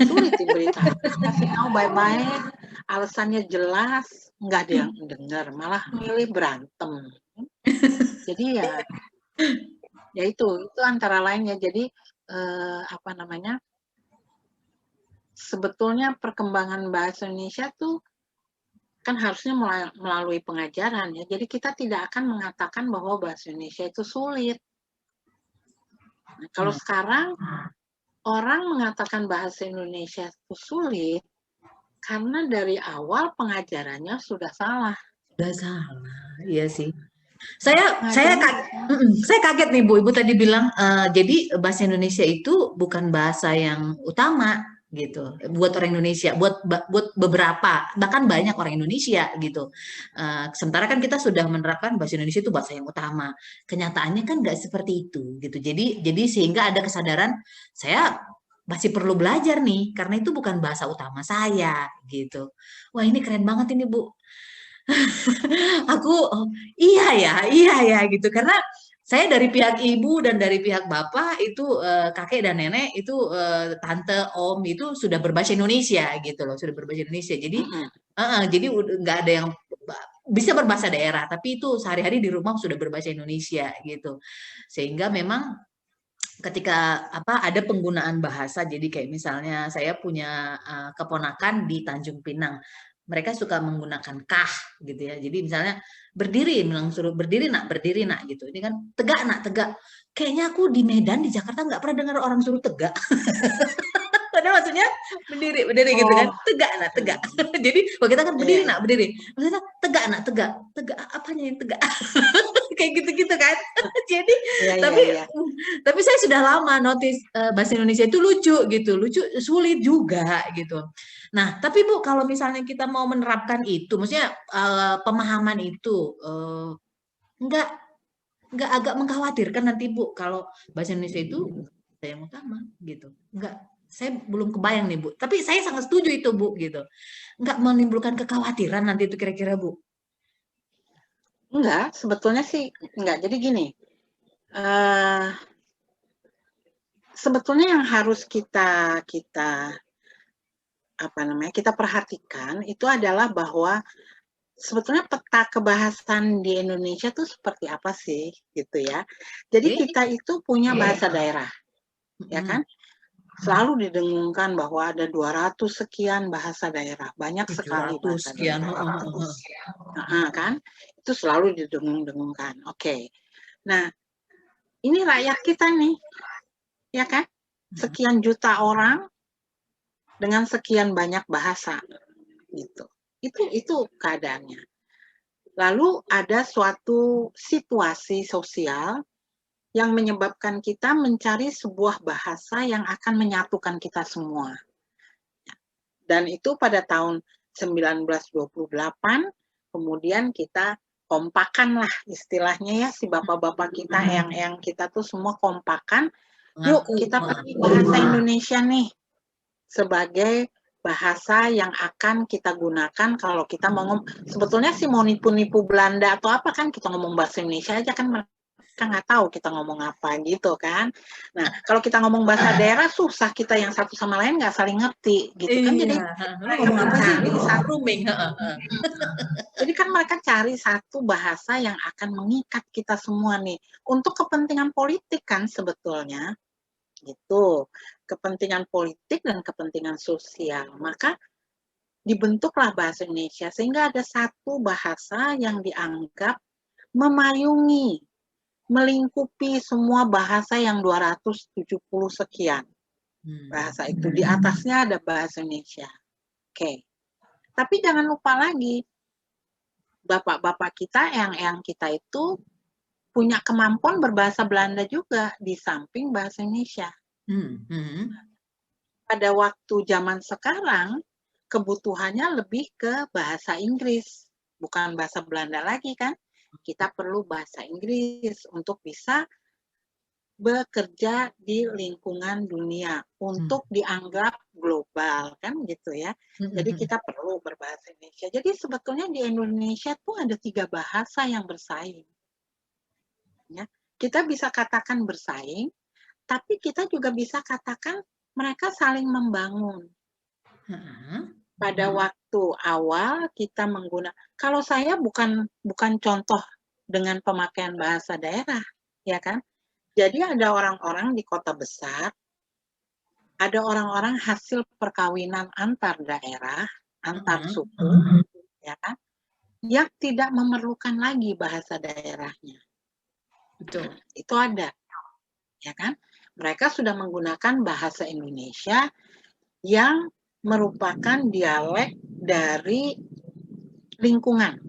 Sulit diberitahu. Kasih tahu baik-baik, alasannya jelas, nggak ada yang dengar, malah milih berantem. Jadi ya itu antara lainnya. Jadi sebetulnya perkembangan bahasa Indonesia tuh kan harusnya melalui pengajaran ya. Jadi kita tidak akan mengatakan bahwa bahasa Indonesia itu sulit. Nah, kalau sekarang orang mengatakan bahasa Indonesia itu sulit karena dari awal pengajarannya sudah salah. Sudah salah, iya sih. Saya kaget nih Bu, Ibu tadi bilang jadi bahasa Indonesia itu bukan bahasa yang utama gitu buat orang Indonesia, buat beberapa, bahkan banyak orang Indonesia gitu. Sementara kan kita sudah menerapkan bahasa Indonesia itu bahasa yang utama. Kenyataannya kan nggak seperti itu gitu. Jadi sehingga ada kesadaran saya masih perlu belajar nih, karena itu bukan bahasa utama saya gitu. Wah ini keren banget ini Bu. Aku oh, iya ya gitu karena saya dari pihak ibu dan dari pihak bapak itu kakek dan nenek itu tante om itu sudah berbahasa Indonesia gitu loh sudah berbahasa Indonesia jadi Mm-mm. jadi nggak ada yang bisa berbahasa daerah tapi itu sehari-hari di rumah sudah berbahasa Indonesia gitu sehingga memang ketika apa ada penggunaan bahasa jadi kayak misalnya saya punya keponakan di Tanjung Pinang mereka suka menggunakan kah gitu ya jadi misalnya berdiri bilang suruh berdiri nak gitu ini kan tegak nak tegak kayaknya aku di Medan di Jakarta nggak pernah dengar orang suruh tegak padahal maksudnya berdiri gitu kan Oh, tegak nak tegak jadi kalau kita kan iya, berdiri nak iya, berdiri maksudnya tegak nak tegak tegak apanya yang tegak kayak gitu-gitu kan jadi iya, iya, tapi iya. tapi saya sudah lama notice bahasa Indonesia itu lucu gitu lucu sulit juga gitu nah tapi Bu kalau misalnya kita mau menerapkan itu maksudnya pemahaman itu nggak nggak agak mengkhawatirkan nanti Bu kalau bahasa Indonesia itu yang utama gitu nggak saya belum kebayang nih Bu tapi saya sangat setuju itu Bu gitu nggak menimbulkan kekhawatiran nanti itu kira-kira Bu. Enggak, sebetulnya sih enggak. Jadi gini, eh, sebetulnya yang harus kita apa namanya kita perhatikan itu adalah bahwa sebetulnya peta kebahasan di Indonesia tuh seperti apa sih gitu ya. Jadi Oke. kita itu punya bahasa daerah, ya Mm-mm. kan? Selalu didengungkan bahwa ada 200 sekian bahasa daerah, banyak sekali 700 bahasa sekian. daerah. Kan? Itu selalu didengung-dengungkan. Oke. Nah, ini rakyat kita nih, ya kan? Sekian juta orang dengan sekian banyak bahasa gitu. Itu keadaannya. Lalu ada suatu situasi sosial yang menyebabkan kita mencari sebuah bahasa yang akan menyatukan kita semua. Dan itu pada tahun 1928 kemudian kita kompakan lah istilahnya ya si bapak-bapak kita yang kita tuh semua kompakan yuk kita pakai bahasa Indonesia nih sebagai bahasa yang akan kita gunakan kalau kita mau sebetulnya sih mau nipu-nipu Belanda atau apa kan kita ngomong bahasa Indonesia aja kan mereka nggak tahu kita ngomong apa gitu kan. Nah kalau kita ngomong bahasa daerah susah kita yang satu sama lain nggak saling ngerti gitu kan jadi Iya, lu mereka ngomong apa sih mencari gitu? satu Rooming, jadi kan mereka cari satu bahasa yang akan mengikat kita semua nih untuk kepentingan politik kan sebetulnya gitu kepentingan politik dan kepentingan sosial maka dibentuklah bahasa Indonesia sehingga ada satu bahasa yang dianggap memayungi melingkupi semua bahasa yang 270 sekian bahasa itu di atasnya ada bahasa Indonesia oke tapi jangan lupa lagi bapak-bapak kita yang kita itu punya kemampuan berbahasa Belanda juga di samping bahasa Indonesia. Pada waktu zaman sekarang, kebutuhannya lebih ke bahasa Inggris, bukan bahasa Belanda lagi kan. Kita perlu bahasa Inggris untuk bisa bekerja di lingkungan dunia, untuk dianggap global kan gitu ya. Jadi kita perlu berbahasa Indonesia. Jadi sebetulnya di Indonesia tuh ada 3 bahasa yang bersaing. Ya. Kita bisa katakan bersaing, tapi kita juga bisa katakan mereka saling membangun. Pada waktu awal kita menggunakan, kalau saya bukan contoh dengan pemakaian bahasa daerah, ya kan? Jadi ada orang-orang di kota besar, ada orang-orang hasil perkawinan antar daerah, antar suku, ya kan? Yang tidak memerlukan lagi bahasa daerahnya. Betul. Itu ada, ya kan? Mereka sudah menggunakan bahasa Indonesia yang merupakan dialek dari lingkungan.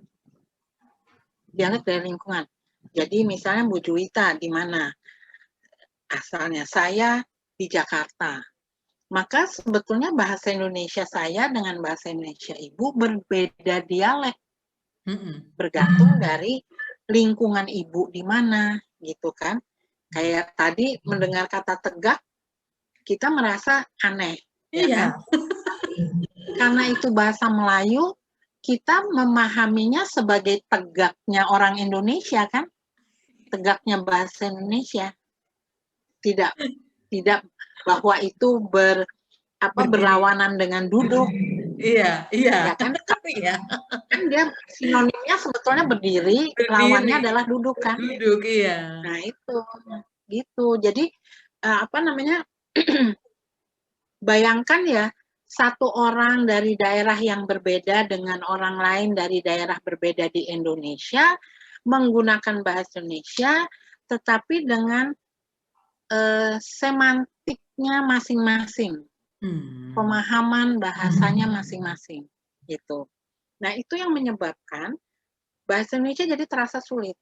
Dialek dari lingkungan. Jadi misalnya Bu Juwita di mana asalnya? Saya di Jakarta. Maka sebetulnya bahasa Indonesia saya dengan bahasa Indonesia Ibu berbeda dialek. Bergantung dari lingkungan Ibu di mana gitu kan. Kayak tadi mendengar kata tegak, kita merasa aneh, ya Iya. kan? Karena itu bahasa Melayu, kita memahaminya sebagai tegaknya orang Indonesia kan? Tegaknya bahasa Indonesia. Tidak bahwa itu Berdiri. berlawanan dengan duduk. Iya, iya. Ya kan? Iya. Kan dia sinonimnya sebetulnya berdiri, Berdiri. lawannya adalah duduk kan? Duduk, iya. Nah, itu. Gitu. Jadi bayangkan ya, satu orang dari daerah yang berbeda dengan orang lain dari daerah berbeda di Indonesia menggunakan bahasa Indonesia, tetapi dengan semantiknya masing-masing, pemahaman bahasanya masing-masing, gitu. Nah, itu yang menyebabkan bahasa Indonesia jadi terasa sulit,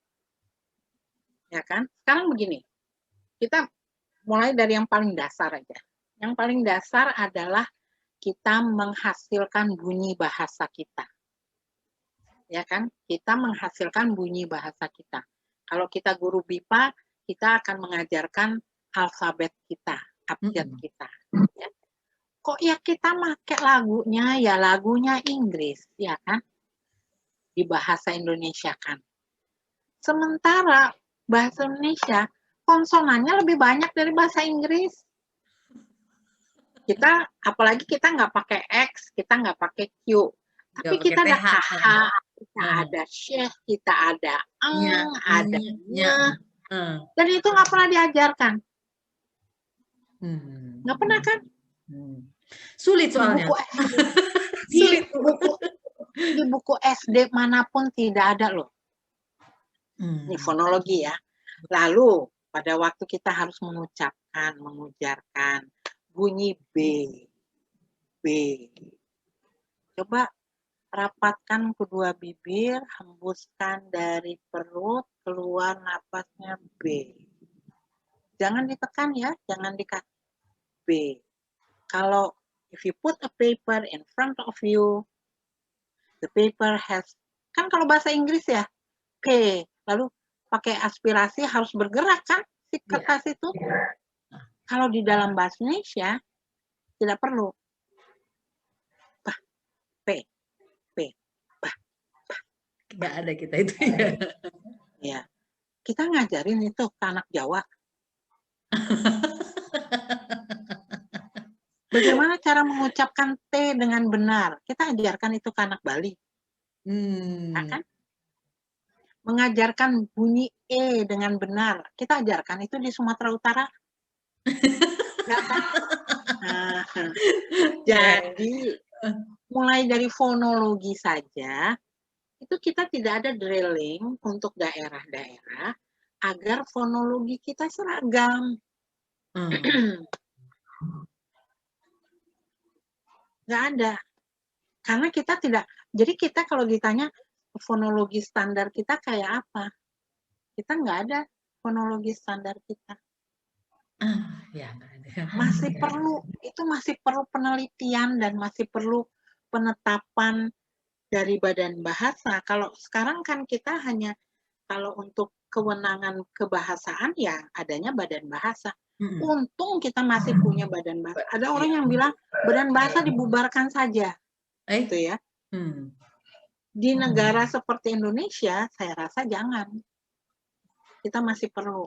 ya kan? Sekarang begini, kita mulai dari yang paling dasar aja. Yang paling dasar adalah kita menghasilkan bunyi bahasa kita. Ya kan? Kita menghasilkan bunyi bahasa kita. Kalau kita guru BIPA, kita akan mengajarkan alfabet kita, abjad kita. Ya. Kok ya kita pakai lagunya, ya lagunya Inggris, ya kan? Di bahasa Indonesia kan. Sementara bahasa Indonesia, konsonannya lebih banyak dari bahasa Inggris. Kita, apalagi kita nggak pakai X, kita nggak pakai Q. Tapi kita ada KH, kita ada syekh, kita ada ada nya. Dan itu nggak pernah diajarkan. Nggak pernah kan? Sulit soalnya. Di buku SD manapun tidak ada loh. Ini fonologi ya. Lalu pada waktu kita harus mengucapkan, mengujarkan bunyi B. Coba rapatkan kedua bibir, hembuskan dari perut, keluar napasnya B. Jangan ditekan ya, jangan dikat B. Kalau if you put a paper in front of you, the paper has, kan kalau bahasa Inggris ya, P, lalu pakai aspirasi harus bergerak kan, si kertas itu. Kalau di dalam bahasa Indonesia, tidak perlu. P. Nggak ada kita itu ya. Ya. Kita ngajarin itu ke anak Jawa. Bagaimana cara mengucapkan T dengan benar? Kita ajarkan itu ke anak Bali. Ya kan? Mengajarkan bunyi E dengan benar. Kita ajarkan itu di Sumatera Utara. Ya kan? Jadi, mulai dari fonologi saja, itu kita tidak ada drilling untuk daerah-daerah agar fonologi kita seragam. Nggak ada. Karena kita tidak, jadi kita kalau ditanya fonologi standar kita kayak apa? Kita nggak ada fonologi standar kita. Ya, nggak ada. Masih perlu, itu masih perlu penelitian dan masih perlu penetapan dari badan bahasa. Kalau sekarang kan kita hanya, kalau untuk kewenangan kebahasaan ya adanya badan bahasa. Untung kita masih punya badan bahasa. Ada orang yang bilang badan bahasa dibubarkan saja. Gitu ya. Di negara seperti Indonesia, saya rasa jangan. Kita masih perlu.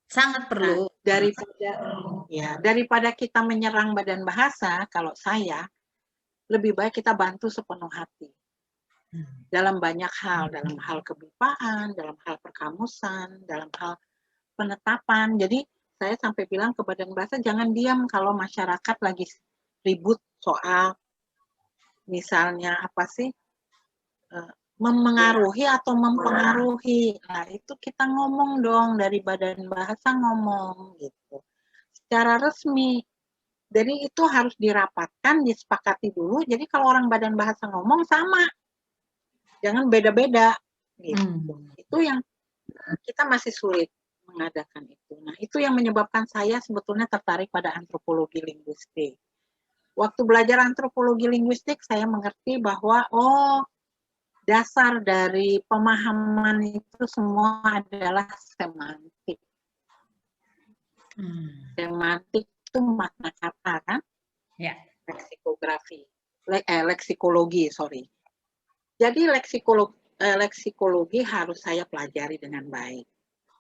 Sangat perlu. Nah, daripada kita menyerang badan bahasa, kalau saya, lebih baik kita bantu sepenuh hati. Dalam banyak hal, dalam hal kebipaan, dalam hal perkamusan, dalam hal penetapan. Jadi saya sampai bilang ke badan bahasa, jangan diam kalau masyarakat lagi ribut soal misalnya apa sih, memengaruhi atau mempengaruhi. Nah, itu kita ngomong dong, dari badan bahasa ngomong gitu. Secara resmi. Jadi itu harus dirapatkan, disepakati dulu. Jadi kalau orang badan bahasa ngomong sama. Jangan beda-beda gitu. Itu yang kita masih sulit mengadakan itu. Nah, itu yang menyebabkan saya sebetulnya tertarik pada antropologi linguistik. Waktu belajar antropologi linguistik, saya mengerti bahwa dasar dari pemahaman itu semua adalah semantik. Semantik itu makna kata kan, Ya. leksikologi, sorry. Jadi leksikologi harus saya pelajari dengan baik.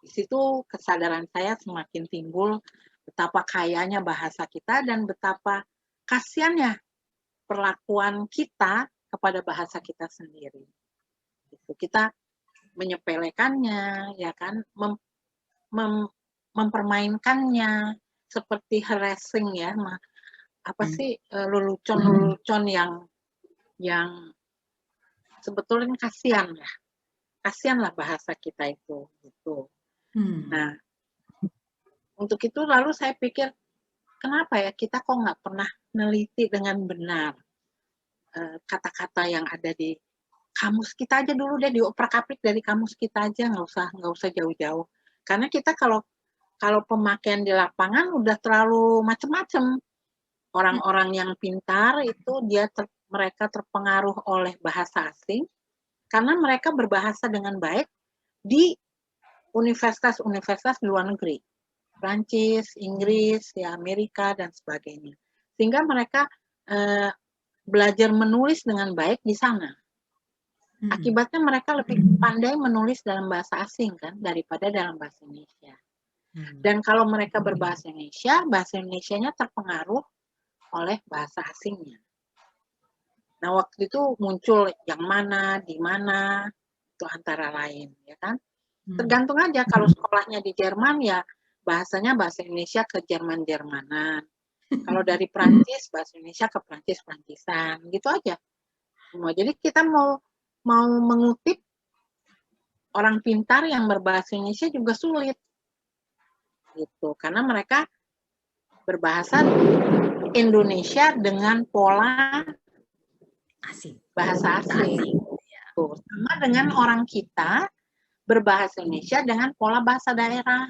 Di situ kesadaran saya semakin timbul betapa kayanya bahasa kita dan betapa kasiannya perlakuan kita kepada bahasa kita sendiri. Kita menyepelekannya, ya kan, mempermainkannya seperti harassing ya, apa sih lelucon yang sebetulnya kasihan lah bahasa kita itu gitu. Nah, untuk itu lalu saya pikir kenapa ya kita kok nggak pernah meneliti dengan benar kata-kata yang ada di kamus kita aja dulu deh, dioprak-aprik dari kamus kita aja, nggak usah jauh-jauh. Karena kita kalau pemakaian di lapangan udah terlalu macam-macam. Orang-orang yang pintar itu mereka terpengaruh oleh bahasa asing karena mereka berbahasa dengan baik di universitas-universitas di luar negeri. Prancis, Inggris, ya Amerika dan sebagainya. Sehingga mereka belajar menulis dengan baik di sana. Akibatnya mereka lebih pandai menulis dalam bahasa asing kan daripada dalam bahasa Indonesia. Dan kalau mereka berbahasa Indonesia, bahasa Indonesianya terpengaruh oleh bahasa asingnya. Nah, waktu itu muncul yang mana, di mana, itu antara lain, ya kan? Tergantung aja kalau sekolahnya di Jerman ya bahasanya bahasa Indonesia ke Jerman-Jermanan. Kalau dari Prancis, bahasa Indonesia ke Prancis-Prancisan, gitu aja. Jadi kita mau mengutip orang pintar yang berbahasa Indonesia juga sulit. Gitu. Karena mereka berbahasa Indonesia dengan pola asing. Bahasa asing. Sama dengan orang kita berbahasa Indonesia dengan pola bahasa daerah.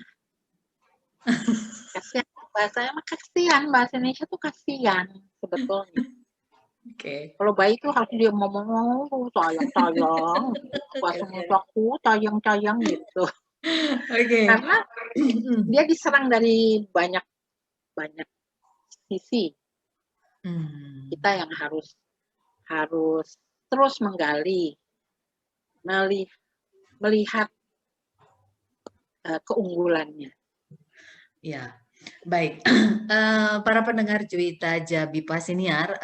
Kasihan bahasanya mah kasihan, bahasa Indonesia tuh kasihan sebetulnya. Kalau baik tuh harus dia ngomong sayang, bahasa Indonesia aku sayang gitu. Karena dia diserang dari banyak sisi. Kita yang harus terus menggali, melihat keunggulannya. Ya, baik. Para pendengar Juwita Jabipa Siniar,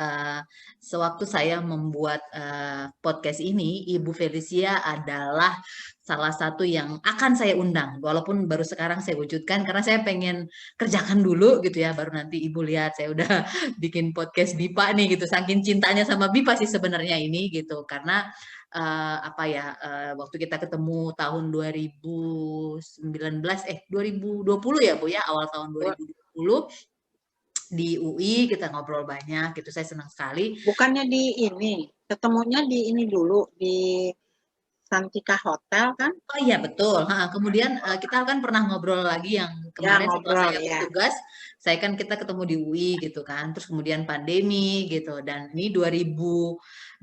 sewaktu saya membuat podcast ini, Ibu Felicia adalah salah satu yang akan saya undang, walaupun baru sekarang saya wujudkan, karena saya pengen kerjakan dulu gitu ya, baru nanti Ibu lihat saya udah bikin podcast Bipa nih gitu, saking cintanya sama Bipa sih sebenarnya ini gitu, karena waktu kita ketemu tahun 2020 ya Bu ya, awal tahun 2020 di UI kita ngobrol banyak gitu, saya senang sekali. Bukannya ketemunya di ini dulu di Santika Hotel kan? Oh iya betul. Kemudian kita kan pernah ngobrol lagi yang kemarin setelah saya bertugas, kita ketemu di UI gitu kan. Terus kemudian pandemi gitu, dan ini 2021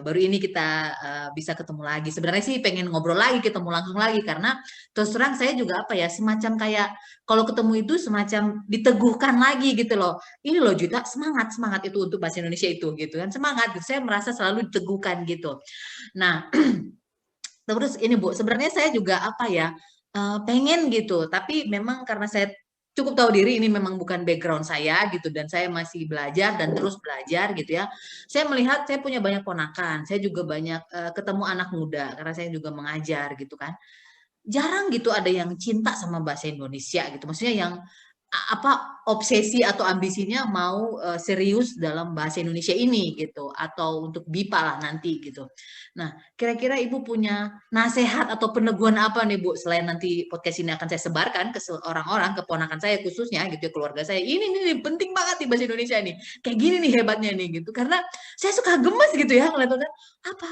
baru ini kita bisa ketemu lagi. Sebenarnya sih pengen ngobrol lagi, ketemu langsung lagi, karena terus terang saya juga semacam kayak kalau ketemu itu semacam diteguhkan lagi gitu loh. Ini loh Juta, semangat itu untuk bahasa Indonesia itu gitu kan, semangat gitu. Saya merasa selalu diteguhkan gitu. Nah, terus ini Bu, sebenarnya saya juga pengen gitu, tapi memang karena saya cukup tahu diri ini memang bukan background saya gitu, dan saya masih belajar dan terus belajar gitu ya. Saya melihat saya punya banyak ponakan, saya juga banyak ketemu anak muda karena saya juga mengajar gitu kan. Jarang gitu ada yang cinta sama bahasa Indonesia gitu, maksudnya yang obsesi atau ambisinya mau serius dalam bahasa Indonesia ini gitu, atau untuk BIPA lah nanti gitu. Nah, kira-kira Ibu punya nasihat atau peneguhan apa nih Bu, selain nanti podcast ini akan saya sebarkan ke orang-orang, keponakan saya khususnya gitu ya, keluarga saya, ini penting banget di bahasa Indonesia nih, kayak gini nih hebatnya nih gitu, karena saya suka gemes gitu ya ngeliatnya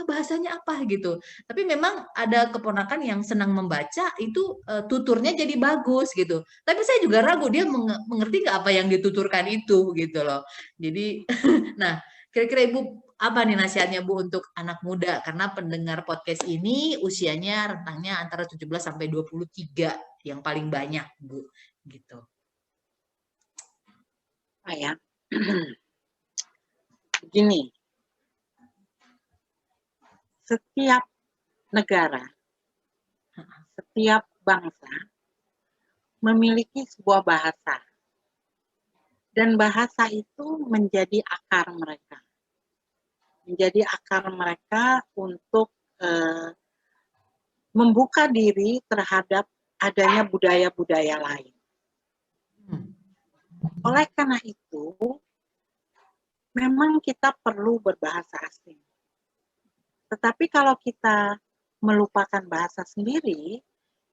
bahasanya apa gitu. Tapi memang ada keponakan yang senang membaca itu tuturnya jadi bagus gitu, tapi saya juga ragu dia mengerti nggak apa yang dituturkan itu gitu loh. Jadi nah, kira-kira Ibu apa nih nasihatnya Bu untuk anak muda, karena pendengar podcast ini usianya rentangnya antara 17 sampai 23 yang paling banyak Bu gitu. apa ya? Begini, setiap negara, setiap bangsa memiliki sebuah bahasa, dan bahasa itu menjadi akar mereka untuk membuka diri terhadap adanya budaya-budaya lain. Oleh karena itu, memang kita perlu berbahasa asing. Tetapi kalau kita melupakan bahasa sendiri,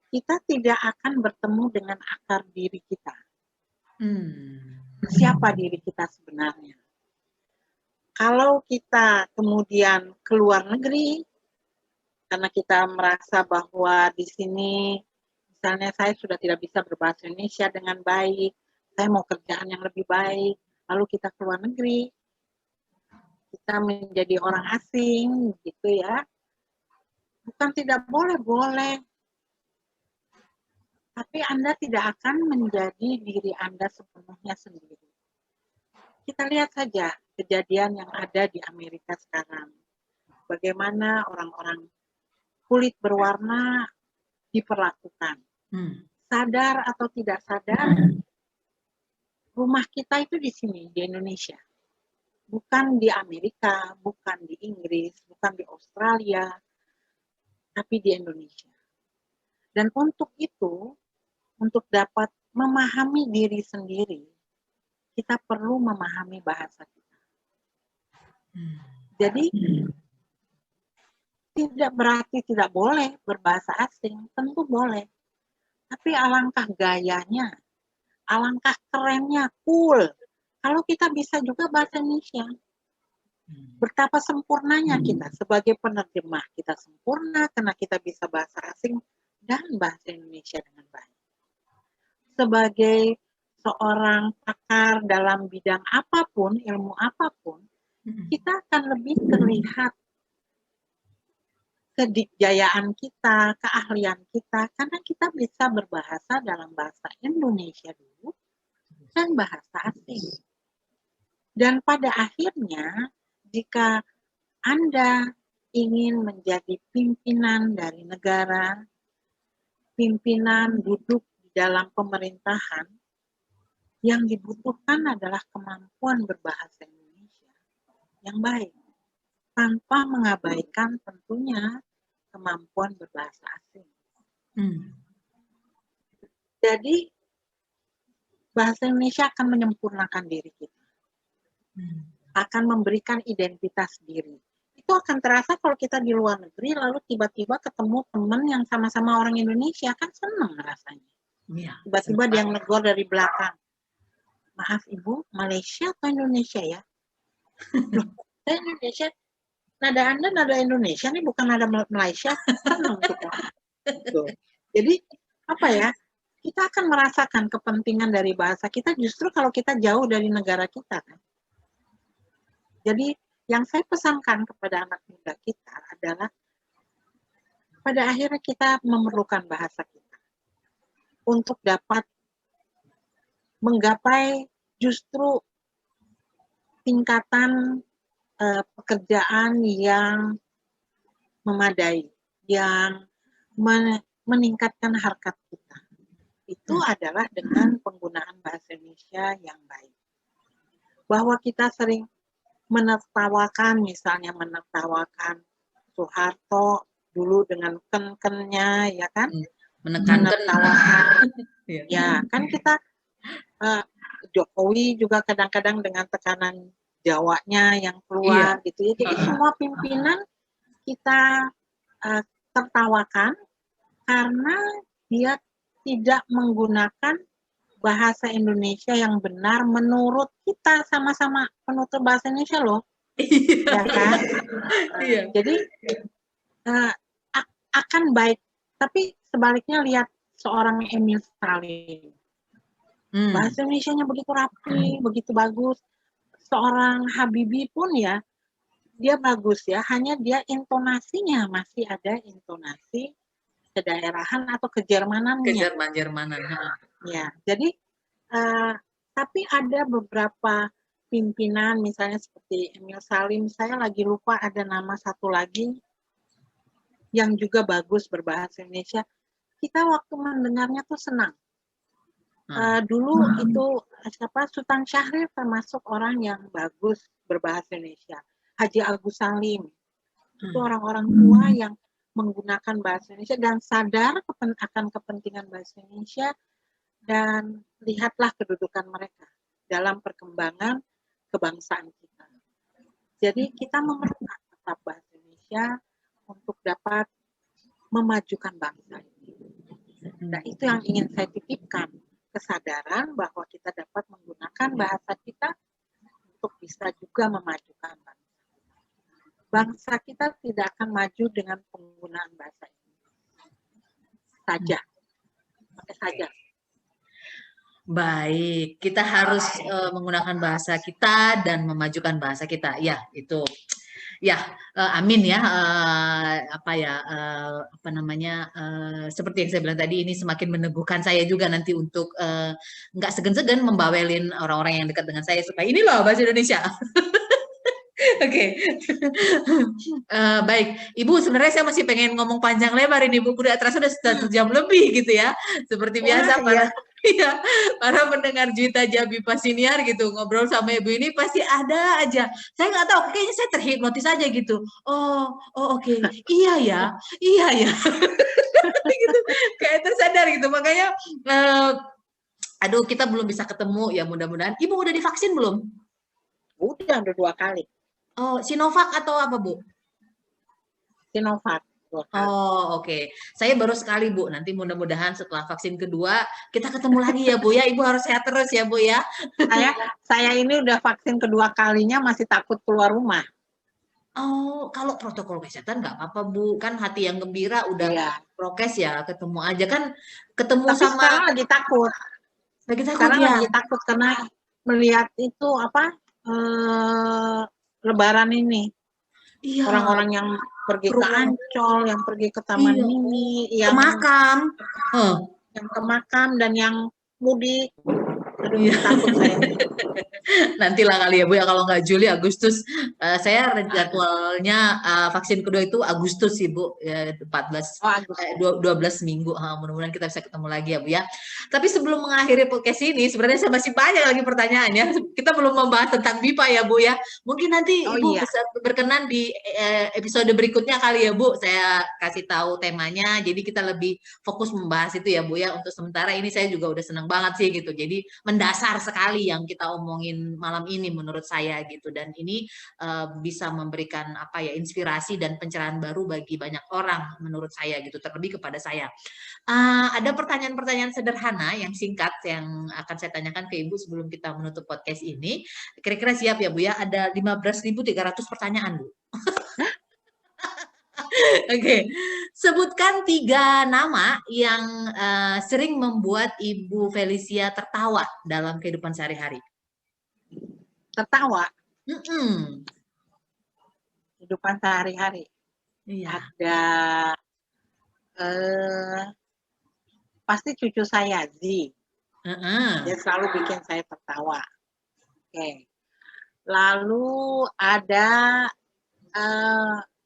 kita tidak akan bertemu dengan akar diri kita. Siapa diri kita sebenarnya? Kalau kita kemudian keluar negeri, karena kita merasa bahwa di sini, misalnya saya sudah tidak bisa berbahasa Indonesia dengan baik, saya mau kerjaan yang lebih baik, lalu kita keluar negeri, kita menjadi orang asing, gitu ya. Bukan tidak boleh. Tapi Anda tidak akan menjadi diri Anda sepenuhnya sendiri. Kita lihat saja kejadian yang ada di Amerika sekarang. Bagaimana orang-orang kulit berwarna diperlakukan. Sadar atau tidak sadar, rumah kita itu di sini, di Indonesia. Bukan di Amerika, bukan di Inggris, bukan di Australia, tapi di Indonesia. Dan untuk itu, untuk dapat memahami diri sendiri, kita perlu memahami bahasa kita. Jadi, tidak berarti tidak boleh berbahasa asing, tentu boleh. Tapi alangkah gayanya, alangkah kerennya, cool. Kalau kita bisa juga bahasa Indonesia. Betapa sempurnanya kita sebagai penerjemah. Kita sempurna karena kita bisa bahasa asing dan bahasa Indonesia dengan baik. Sebagai seorang pakar dalam bidang apapun, ilmu apapun, kita akan lebih terlihat kedikjayaan kita, keahlian kita, karena kita bisa berbahasa dalam bahasa Indonesia dulu dan bahasa asing. Dan pada akhirnya, jika Anda ingin menjadi pimpinan dari negara, pimpinan duduk di dalam pemerintahan, yang dibutuhkan adalah kemampuan berbahasa Indonesia yang baik, tanpa mengabaikan tentunya kemampuan berbahasa asing. Jadi, bahasa Indonesia akan menyempurnakan diri kita. Akan memberikan identitas diri. Itu akan terasa kalau kita di luar negeri, lalu tiba-tiba ketemu teman yang sama-sama orang Indonesia, kan senang rasanya. Tiba-tiba dia negor dari belakang. Maaf Ibu, Malaysia atau Indonesia ya? Loh, saya Indonesia. Nada Anda nada Indonesia nih, bukan nada Malaysia. Senang kita. Jadi, apa ya? Kita akan merasakan kepentingan dari bahasa kita justru kalau kita jauh dari negara kita, kan? Jadi, yang saya pesankan kepada anak muda kita adalah pada akhirnya kita memerlukan bahasa kita untuk dapat menggapai justru tingkatan pekerjaan yang memadai, yang meningkatkan harkat kita. Itu adalah dengan penggunaan bahasa Indonesia yang baik. Bahwa kita sering menertawakan, misalnya menertawakan Soeharto dulu dengan ken-kennya, ya kan? Menertawakan. Ya, kan kita Jokowi juga kadang-kadang dengan tekanan Jawanya yang keluar, gitu ya. Jadi semua pimpinan kita tertawakan karena dia tidak menggunakan bahasa Indonesia yang benar menurut kita, sama-sama penutur bahasa Indonesia loh. Ya kan? Jadi akan baik. Tapi sebaliknya lihat seorang Emil Salim. Bahasa Indonesianya begitu rapi, begitu bagus. Seorang Habibie pun ya, dia bagus ya, hanya dia intonasinya masih ada intonasi kedaerahan atau kejermanannya. Kejermanan. Ya, jadi Tapi ada beberapa pimpinan, misalnya seperti Emil Salim, saya lagi lupa ada nama satu lagi yang juga bagus berbahasa Indonesia. Kita waktu mendengarnya tuh senang. Dulu itu Sultan Syahrir termasuk orang yang bagus berbahasa Indonesia. Haji Agus Salim, itu orang-orang tua yang menggunakan bahasa Indonesia dan sadar akan kepentingan bahasa Indonesia, dan lihatlah kedudukan mereka dalam perkembangan kebangsaan kita. Jadi kita memerlukan tetap bahasa Indonesia untuk dapat memajukan bangsa ini. Nah, itu yang ingin saya titipkan, kesadaran bahwa kita dapat menggunakan bahasa kita untuk bisa juga memajukan bangsa. Bangsa kita tidak akan maju dengan penggunaan bahasa ini saja. Pakai saja. Baik, kita harus menggunakan bahasa kita dan memajukan bahasa kita. Ya, itu. Ya, amin ya. Seperti yang saya bilang tadi, ini semakin meneguhkan saya juga nanti untuk nggak segan-segan membawelin orang-orang yang dekat dengan saya supaya ini loh bahasa Indonesia. Oke. Baik, Ibu, sebenarnya saya masih pengen ngomong panjang lebar ini, Bu. Udah terasa udah 1 jam lebih gitu ya. Seperti biasa para pendengar Juwita Jabipa Siniar gitu, ngobrol sama Ibu ini pasti ada aja. Saya nggak tahu, kayaknya saya terhipnotis aja gitu. Oh, oke. Iya ya. Gitu. Kayak tersadar gitu. Makanya aduh, kita belum bisa ketemu ya, mudah-mudahan. Ibu udah divaksin belum? Udah 2 kali. Oh, Sinovac atau apa, Bu? Sinovac. Oh, oke. Saya baru sekali, Bu. Nanti mudah-mudahan setelah vaksin kedua kita ketemu lagi ya, Bu ya. Ibu harus sehat terus ya, Bu ya. Saya ini udah vaksin kedua kalinya masih takut keluar rumah. Oh, kalau protokol kesehatan nggak apa-apa, Bu. Kan hati yang gembira udah prokes ya, ketemu aja kan, ketemu. Tapi sama sekarang lagi takut. Lagi takut karena melihat itu Lebaran ini. Iya. Orang-orang yang pergi ke Ancol, yang pergi ke Taman Mini, yang ke makam. Yang ke makam dan yang mudik. Aduh, takut saya. Nantilah kali ya, Bu ya, kalau nggak Juli, Agustus. Saya jadwalnya vaksin kedua itu Agustus sih, Bu, ya, 12 minggu. Mudah-mudahan kita bisa ketemu lagi ya, Bu ya. Tapi sebelum mengakhiri podcast ini, sebenarnya saya masih banyak lagi pertanyaannya. Kita belum membahas tentang BIPA ya, Bu ya. Mungkin nanti Ibu bisa berkenan di episode berikutnya kali ya, Bu. Saya kasih tahu temanya, jadi kita lebih fokus membahas itu ya, Bu ya. Untuk sementara ini saya juga udah senang banget sih gitu. Jadi mendasar sekali yang kita omongin malam ini menurut saya gitu, dan ini bisa memberikan inspirasi dan pencerahan baru bagi banyak orang menurut saya gitu, terlebih kepada saya. Ada pertanyaan-pertanyaan sederhana yang singkat yang akan saya tanyakan ke Ibu sebelum kita menutup podcast ini. Kira-kira siap ya, Bu ya? Ada 15.300 pertanyaan, Bu. Oke. Sebutkan 3 nama yang sering membuat Ibu Felicia tertawa dalam kehidupan sehari-hari. Tertawa? Kehidupan sehari-hari. Iya. Ada pasti cucu saya, Zi. Dia selalu bikin saya tertawa. Oke. Lalu ada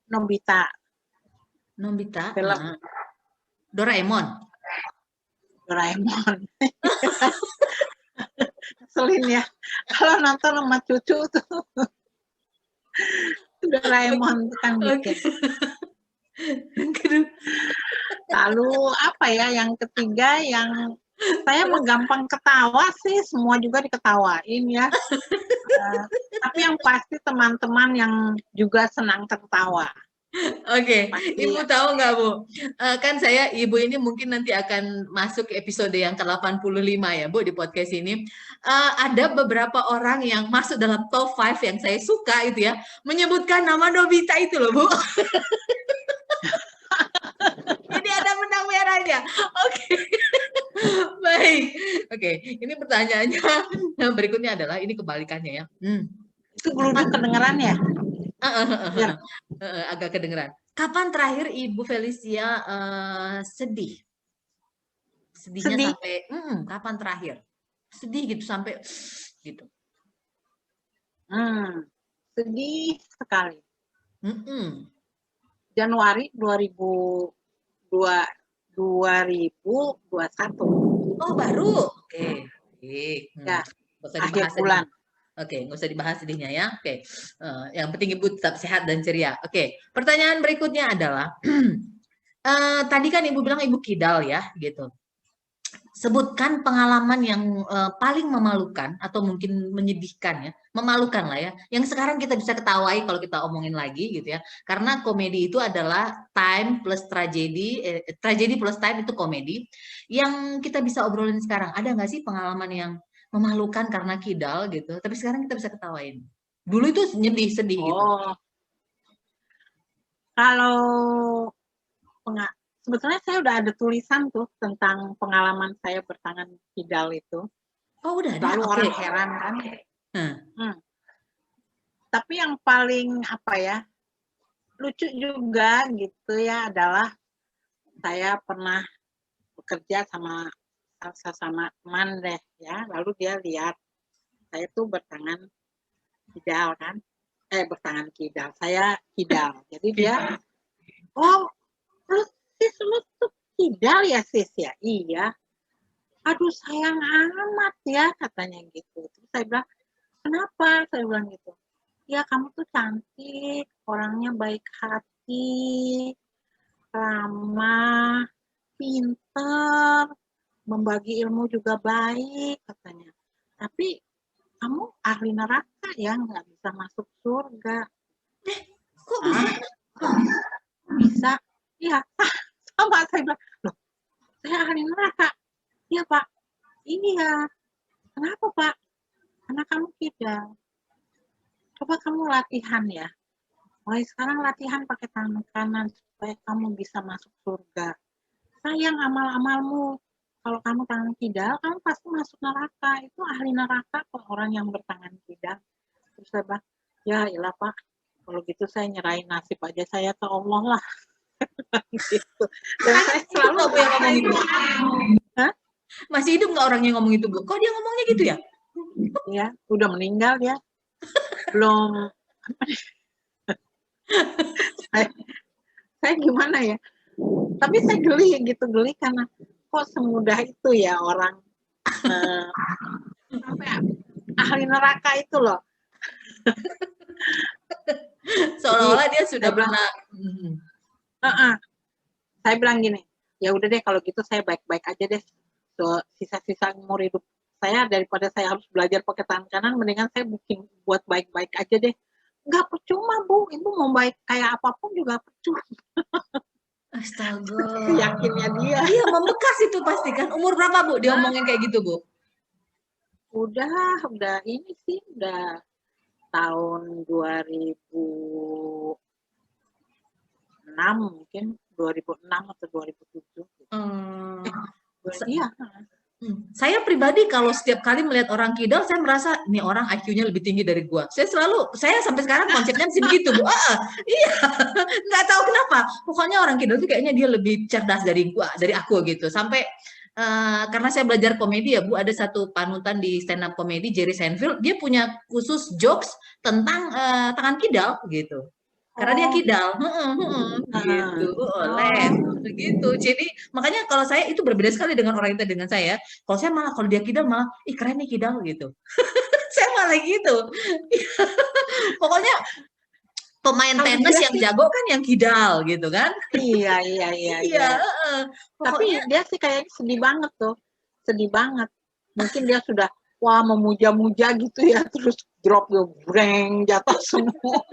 Nobita. Film. Doraemon. Selin ya. Kalau nonton sama cucu tuh Doraemon kan bikin. Lalu yang ketiga yang saya menggampang ketawa sih, semua juga diketawain ya. Tapi yang pasti teman-teman yang juga senang tertawa. Oke, Ibu tahu nggak, Bu? Kan Ibu ini mungkin nanti akan masuk ke episode yang ke-85 ya, Bu, di podcast ini. Ada beberapa orang yang masuk dalam top 5 yang saya suka itu ya, menyebutkan nama Nobita itu loh, Bu. Jadi ada benang merahnya. Oke. Baik. Oke, ini pertanyaannya berikutnya adalah, ini kebalikannya ya. Itu geluduk kedengeran ya? Agak kedengeran. Kapan terakhir Ibu Felicia sedih? Sedihnya sampai kapan terakhir? sedih gitu sampai gitu. Sedih sekali. Mm-mm. Januari 2021. Oh baru, oke. Ya, Nggak usah akhir dibahas bulan. sedihnya. Oke, nggak usah dibahas sedihnya ya. Oke, yang penting ibu tetap sehat dan ceria. Oke, pertanyaan berikutnya adalah, tadi kan ibu bilang ibu kidal ya, gitu. Sebutkan pengalaman yang paling memalukan atau mungkin menyedihkan ya, memalukan lah ya, yang sekarang kita bisa ketawai kalau kita omongin lagi gitu ya, karena komedi itu adalah time plus tragedi, tragedi plus time itu komedi, yang kita bisa obrolin sekarang. Ada nggak sih pengalaman yang memalukan karena kidal gitu, tapi sekarang kita bisa ketawain. Dulu itu nyedih, sedih gitu. Oh, kalau sebetulnya saya udah ada tulisan tuh tentang pengalaman saya bertangan kidal itu. Oh udah ada, Lalu oke. orang heran kan. Hmm. Tapi yang paling apa ya, lucu juga gitu ya adalah saya pernah bekerja sama teman deh ya, lalu dia lihat saya tuh bertangan kidal kan, bertangan kidal, saya kidal, jadi dia, oh lu tuh kidal ya sis ya, iya, aduh sayang amat ya katanya gitu. Terus saya bilang kenapa, saya bilang gitu, ya kamu tuh cantik, orangnya baik hati, ramah, pinter, membagi ilmu juga baik katanya. Tapi kamu ahli neraka ya, nggak bisa masuk surga. Kok bisa? Bisa? Iya, sama saya bilang, loh saya ahli neraka. Iya Pak, iya. Kenapa Pak? Karena kamu kidal. Coba kamu latihan ya. Mulai sekarang latihan pakai tangan kanan supaya kamu bisa masuk surga. Sayang amal-amalmu. Kalau kamu tangan kidal, kamu pasti masuk neraka. Itu ahli neraka kok orang yang bertangan kidal. Terus saya bilang, ya ilah Pak, kalau gitu saya nyerahin nasib aja saya ke Allah lah. Gitu. Dan saya selalu yang ngomong itu. Hah? Masih hidup nggak orang yang ngomong itu, Bu? Kok dia ngomongnya gitu ya? Ya, udah meninggal ya. Belum saya gimana ya? Tapi saya geli gitu, geli karena kok semudah itu ya orang sampai ahli neraka itu loh. Seolah-olah dia sudah saya bilang, pernah. saya bilang gini, ya udah deh kalau gitu saya baik-baik aja deh. Sisa-sisa umur hidup saya daripada saya harus belajar pakai tangan kanan, mendingan saya bikin buat baik-baik aja deh. Enggak percuma Bu, ibu mau baik kayak apapun juga percuma. Astaga. Yakinnya dia. Iya, membekas itu pasti kan. Umur berapa, Bu, dia ngomongin kayak gitu, Bu? Udah ini sih, udah tahun 2006 mungkin, 2006 atau 2007. Iya. Saya pribadi kalau setiap kali melihat orang kidal, saya merasa ini orang IQ-nya lebih tinggi dari gua. Saya sampai sekarang konsepnya masih begitu, Bu. Iya, nggak tahu kenapa. Pokoknya orang kidal itu kayaknya dia lebih cerdas dari gua, dari aku gitu. Sampai karena saya belajar komedi ya, Bu, ada satu panutan di stand up komedi, Jerry Seinfeld, dia punya khusus jokes tentang tangan kidal gitu. Karena dia kidal, gitu, les, begitu. Jadi makanya kalau saya itu berbeda sekali dengan orang itu dengan saya. Kalau saya malah kalau dia kidal malah, ih keren nih kidal gitu. Saya malah gitu. Pokoknya pemain tenis yang jago kan yang kidal gitu kan. Iya. Iya. Tapi Pokoknya dia sih kayaknya sedih banget tuh, sedih banget. Mungkin dia sudah wah memuja-muja gitu ya, terus drop breng jatuh semua.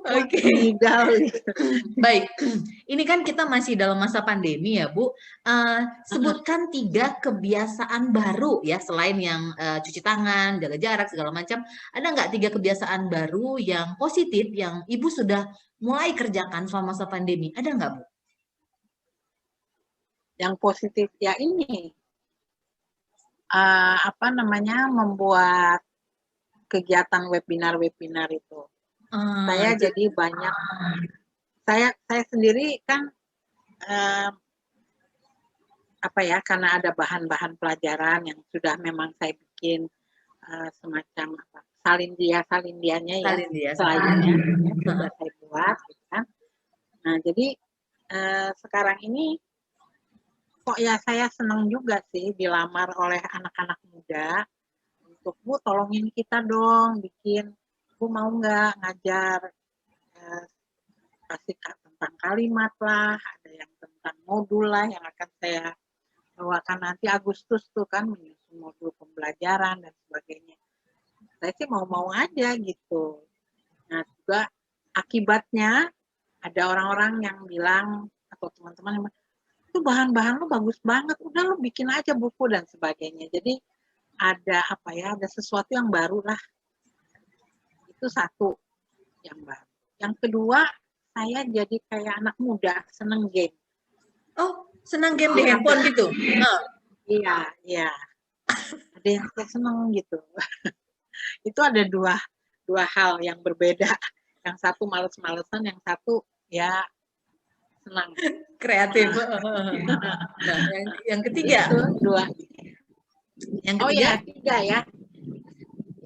Oke. Kidal. Baik, ini kan kita masih dalam masa pandemi ya, Bu. Sebutkan 3 kebiasaan baru ya, selain yang cuci tangan, jaga jarak, segala macam. Ada nggak 3 kebiasaan baru yang positif yang Ibu sudah mulai kerjakan selama masa pandemi? Ada nggak, Bu? Yang positif ya ini, membuat kegiatan webinar itu. Saya Itu. jadi banyak, saya sendiri kan apa ya, karena ada bahan-bahan pelajaran yang sudah memang saya bikin semacam apa, salindianya ya, Salin dia. slide-nya sudah saya buat, gitu kan. Nah, jadi sekarang ini kok ya saya senang juga sih dilamar oleh anak-anak muda untuk, Bu, tolongin kita dong bikin, Bu mau nggak ngajar kasih tentang kalimat lah, ada yang tentang modul lah yang akan saya bawakan nanti Agustus tuh kan, menyusun modul pembelajaran dan sebagainya. Saya sih mau-mau aja gitu. Nah, juga akibatnya ada orang-orang yang bilang, atau teman-teman yang bilang, itu bahan-bahan lu bagus banget, udah lu bikin aja buku dan sebagainya. Jadi ada apa ya, ada sesuatu yang baru lah. Itu satu yang baru. Yang kedua, saya jadi kayak anak muda, seneng game. Oh, senang game di handphone gitu? Iya, iya. Ada yang saya seneng gitu. Itu ada dua hal yang berbeda. Yang satu males-malesan, yang satu ya senang. Kreatif. Nah, yang ketiga. Itu dua. Yang Oh ketiga. ya, tiga ya.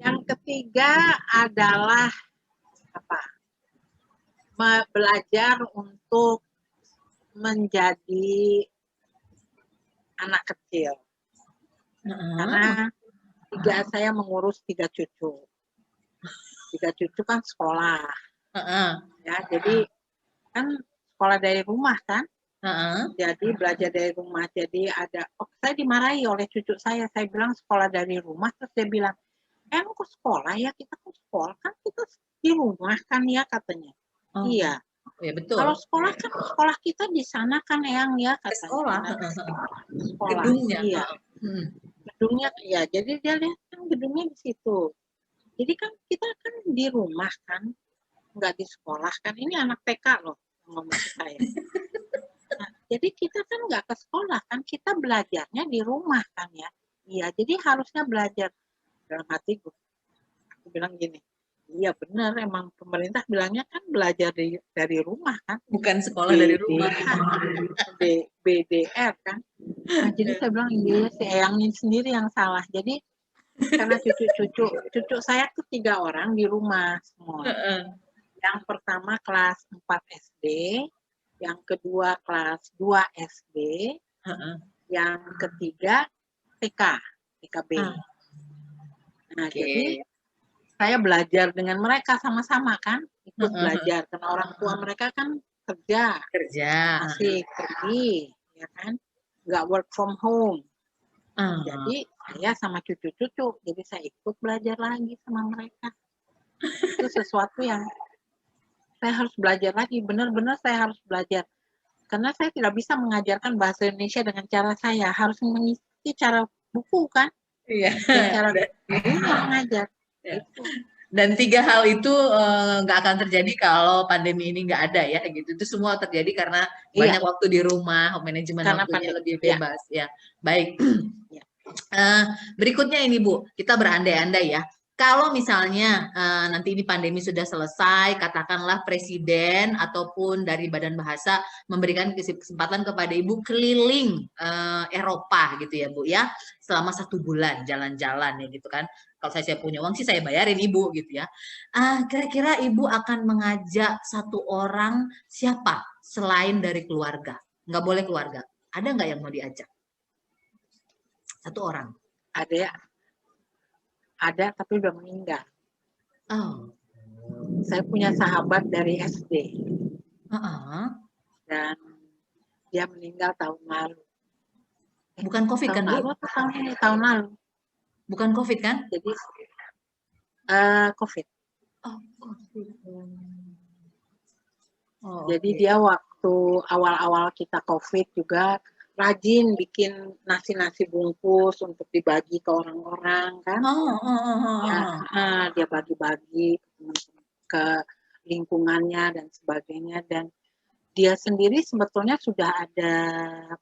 Yang ketiga adalah apa? Belajar untuk menjadi anak kecil. Karena saya mengurus 3 cucu. 3 cucu kan sekolah. Ya, jadi kan sekolah dari rumah kan. Jadi belajar dari rumah. Jadi ada, saya dimarahi oleh cucu saya. Saya bilang sekolah dari rumah, terus dia bilang, lu ke sekolah ya, kita ke sekolah kan kita di rumah kan ya, katanya. Iya. Ya betul. Kalau sekolah kan sekolah kita di sana kan Eyang ya, katanya. Sekolah. Sekolah. Gedungnya. Iya. Gedungnya ya, jadi dia lihat kan gedungnya di situ. Jadi kan kita kan di rumah kan, nggak di sekolah kan. Ini anak TK loh ngomong ke saya. Nah, jadi kita kan nggak ke sekolah kan, kita belajarnya di rumah kan ya. Iya, jadi harusnya belajar. Dalam hati gue, aku bilang gini, iya benar, emang pemerintah bilangnya kan belajar dari rumah kan. Bukan sekolah dari rumah. BDR kan. Nah, jadi saya bilang, iya si Eyangnya sendiri yang salah. Jadi karena cucu saya tuh 3 orang di rumah semua. Yang pertama kelas 4 SD, yang kedua kelas 2 SD, yang ketiga TKB. Nah, jadi saya belajar dengan mereka sama-sama kan, ikut belajar karena orang tua mereka kan kerja, masih pergi, ya kan, nggak work from home. Jadi saya sama cucu-cucu, jadi saya ikut belajar lagi sama mereka. Itu sesuatu yang saya harus belajar lagi, benar-benar saya harus belajar. Karena saya tidak bisa mengajarkan bahasa Indonesia dengan cara saya, harus mengikuti cara buku kan, dan cara gurunya mengajar. Itu. Dan 3 hal itu nggak akan terjadi kalau pandemi ini nggak ada ya gitu. Itu semua terjadi karena banyak waktu di rumah, manajemen karena waktunya lebih bebas ya. Baik. Berikutnya ini Bu, kita berandai-andai ya. Kalau misalnya nanti ini pandemi sudah selesai, katakanlah presiden ataupun dari Badan Bahasa memberikan kesempatan kepada Ibu keliling Eropa gitu ya Bu ya, selama 1 bulan jalan-jalan ya gitu kan. Kalau saya punya uang sih saya bayarin Ibu gitu ya. Kira-kira Ibu akan mengajak 1 orang siapa selain dari keluarga? Nggak boleh keluarga. Ada nggak yang mau diajak? 1 orang. Ada tapi udah meninggal. Oh. Saya punya sahabat dari SD. Dan dia meninggal tahun lalu. Bukan COVID kan, Bu? Tahun lalu. Bukan COVID kan? Jadi COVID. Oh, COVID. Jadi dia waktu awal-awal kita COVID juga rajin bikin nasi-nasi bungkus untuk dibagi ke orang-orang kan. Dia bagi-bagi ke lingkungannya dan sebagainya, dan dia sendiri sebetulnya sudah ada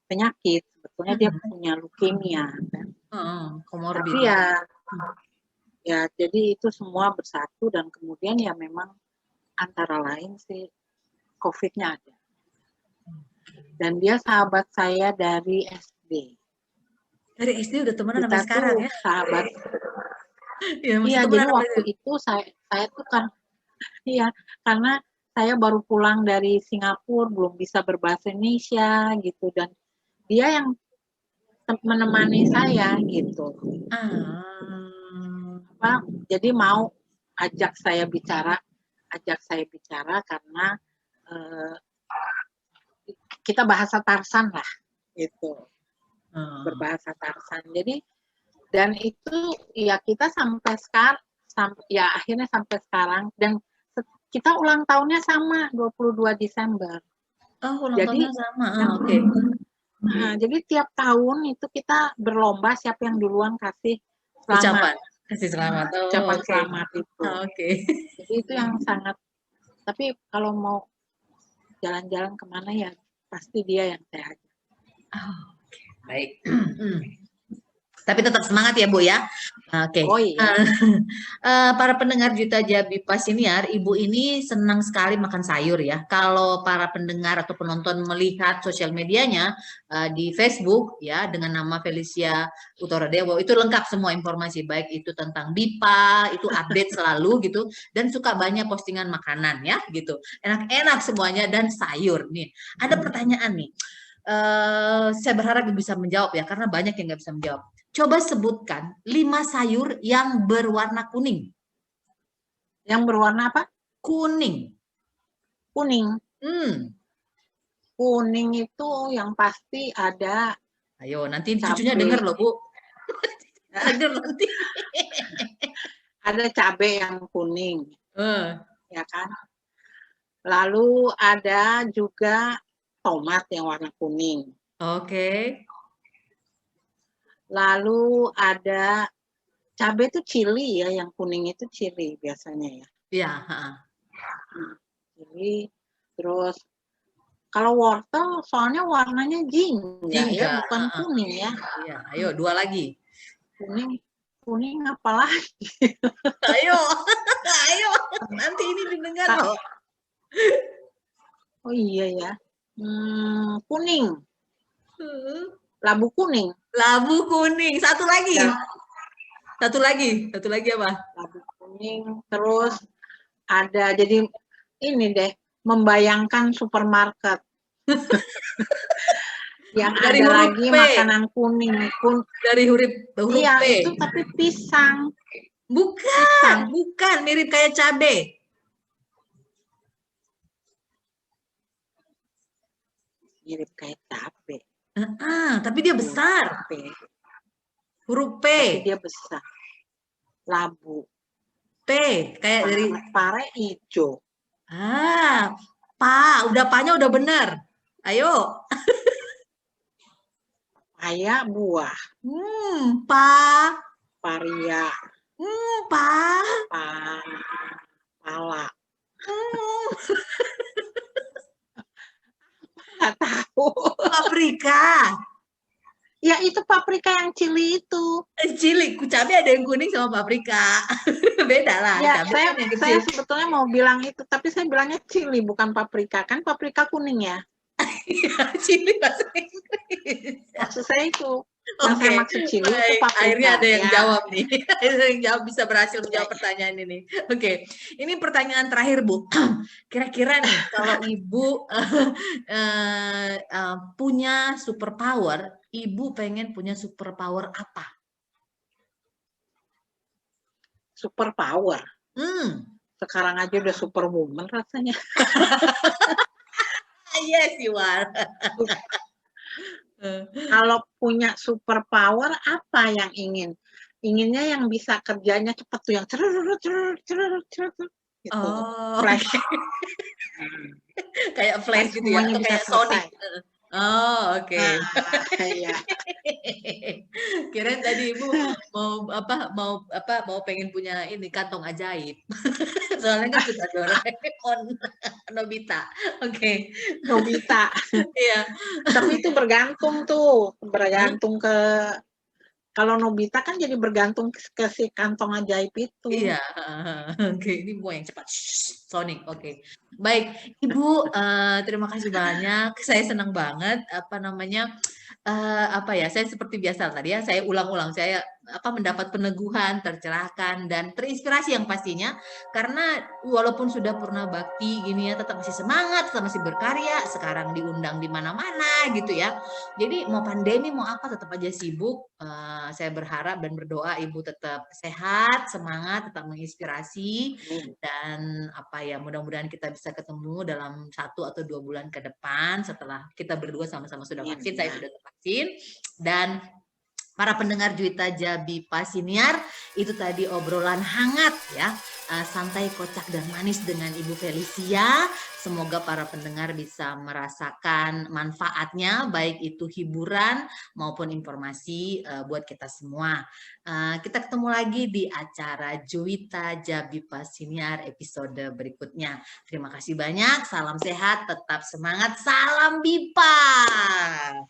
penyakit, sebetulnya dia punya leukemia kan. Tapi ya jadi itu semua bersatu, dan kemudian ya memang antara lain sih COVID-nya ada. Dan dia sahabat saya dari SD. Dari SD udah temenan Kita sampai sekarang tuh ya? sahabat. Iya, masih Iya, temenan jadi sampai waktu itu saya tuh kan, iya, karena saya baru pulang dari Singapura, belum bisa berbahasa Indonesia gitu, dan dia yang menemani saya gitu. Jadi mau ajak saya bicara karena uh, kita bahasa Tarsan lah gitu, berbahasa Tarsan. Jadi dan itu ya kita sampai sekarang, ya akhirnya sampai sekarang, dan kita ulang tahunnya sama 22 Desember. Oh, ulang Jadi tahunnya sama. Oke. Jadi tiap tahun itu kita berlomba siapa yang duluan kasih selamat. Kasih selamat. Ucapan selamat itu. Oke. Jadi itu yang sangat, tapi kalau mau jalan-jalan kemana ya pasti dia yang saya ajak. Oke, baik. Tapi tetap semangat ya Bu ya. Oke. Oh iya. Para pendengar Juta Jabi Pasiniar, Ibu ini senang sekali makan sayur ya. Kalau para pendengar atau penonton melihat sosial medianya di Facebook ya dengan nama Felicia Utaradewo, itu lengkap semua informasi, baik itu tentang BIPA, itu update selalu gitu, dan suka banyak postingan makanan ya gitu. Enak-enak semuanya dan sayur nih. Ada pertanyaan nih. Saya berharap bisa menjawab ya, karena banyak yang nggak bisa menjawab. Coba sebutkan 5 sayur yang berwarna kuning. Yang berwarna apa? Kuning. Kuning. Kuning itu yang pasti ada. Ayo, nanti cucunya dengar loh, Bu. Dengar nanti. Ada cabai yang kuning. Ya kan? Lalu ada juga tomat yang warna kuning. Oke. Lalu ada cabai itu chili ya, yang kuning itu chili biasanya ya. Iya. Chili. Terus kalau wortel soalnya warnanya jingga ya, bukan kuning ya. Iya, ayo 2 lagi. Kuning apa lagi? Ayo, ayo, nanti ini didengar loh. Oh iya ya, kuning. Labu kuning. Labu kuning. Satu lagi. Satu lagi apa? Labu kuning. Terus ada, jadi ini deh, membayangkan supermarket. Yang dari ada lagi P. Makanan kuning. Dari huruf iya, P. Itu tapi pisang. Bukan, bukan, mirip kayak cabai. Mirip kayak cabai. Tapi dia besar. Huruf P. Tapi dia besar. Labu. P, kayak dari pare hijau. udah pa-nya udah benar. Ayo. Papaya buah. Paria. Pala. Nggak tahu. Paprika. Ya itu paprika yang chili itu. Chili, cabai ada yang kuning sama paprika. Beda lah. Ya, saya sebetulnya mau bilang itu, tapi saya bilangnya chili bukan paprika. Kan paprika kuning ya. Chili bahasa Inggris. Maksud saya itu. Yang saya maksud chili itu paprika. Akhirnya ada yang jawab nih. Ada yang jawab, bisa berhasil menjawab pertanyaan ini. Oke. Ini pertanyaan terakhir, Bu. Kira-kira nih, kalau Ibu punya superpower, Ibu pengen punya superpower apa? Superpower? Sekarang aja udah superwoman rasanya. Yes, you are. Kalau punya superpower apa yang ingin? Inginnya yang bisa kerjanya cepat tuh, yang gitu. Flash. Kayak flash gitu ya, atau kayak Sonic. Oh, oke. Iya. Kirain tadi Ibu mau pengen punya ini kantong ajaib. Soalnya kan sudah Doraemon, Nobita. Oke. Nobita. Iya. Tapi itu bergantung ke, kalau Nobita kan jadi bergantung ke si kantong ajaib itu. Iya. Oke, ini mau yang cepat. Sonic. Oke. Baik, Ibu, terima kasih banyak. Saya senang banget Apa ya, saya seperti biasa tadi ya, saya ulang-ulang, saya mendapat peneguhan, tercerahkan, dan terinspirasi yang pastinya, karena walaupun sudah purna bakti gini ya, tetap masih semangat, tetap masih berkarya, sekarang diundang di mana-mana gitu ya. Jadi mau pandemi, mau apa, tetap aja sibuk. Saya berharap dan berdoa Ibu tetap sehat, semangat, tetap menginspirasi, Amin. dan mudah-mudahan kita bisa ketemu dalam 1 atau 2 bulan ke depan setelah kita berdua sama-sama sudah Amin. vaksin, saya sudah vaksin, dan para pendengar Juwita Jabi Pasiniar, itu tadi obrolan hangat ya, santai, kocak, dan manis dengan Ibu Felicia. Semoga para pendengar bisa merasakan manfaatnya, baik itu hiburan maupun informasi buat kita semua. Kita ketemu lagi di acara Juwita Jabi Pasiniar episode berikutnya. Terima kasih banyak, salam sehat, tetap semangat, salam BIPA.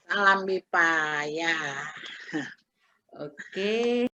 Salam BIPA ya. Oke.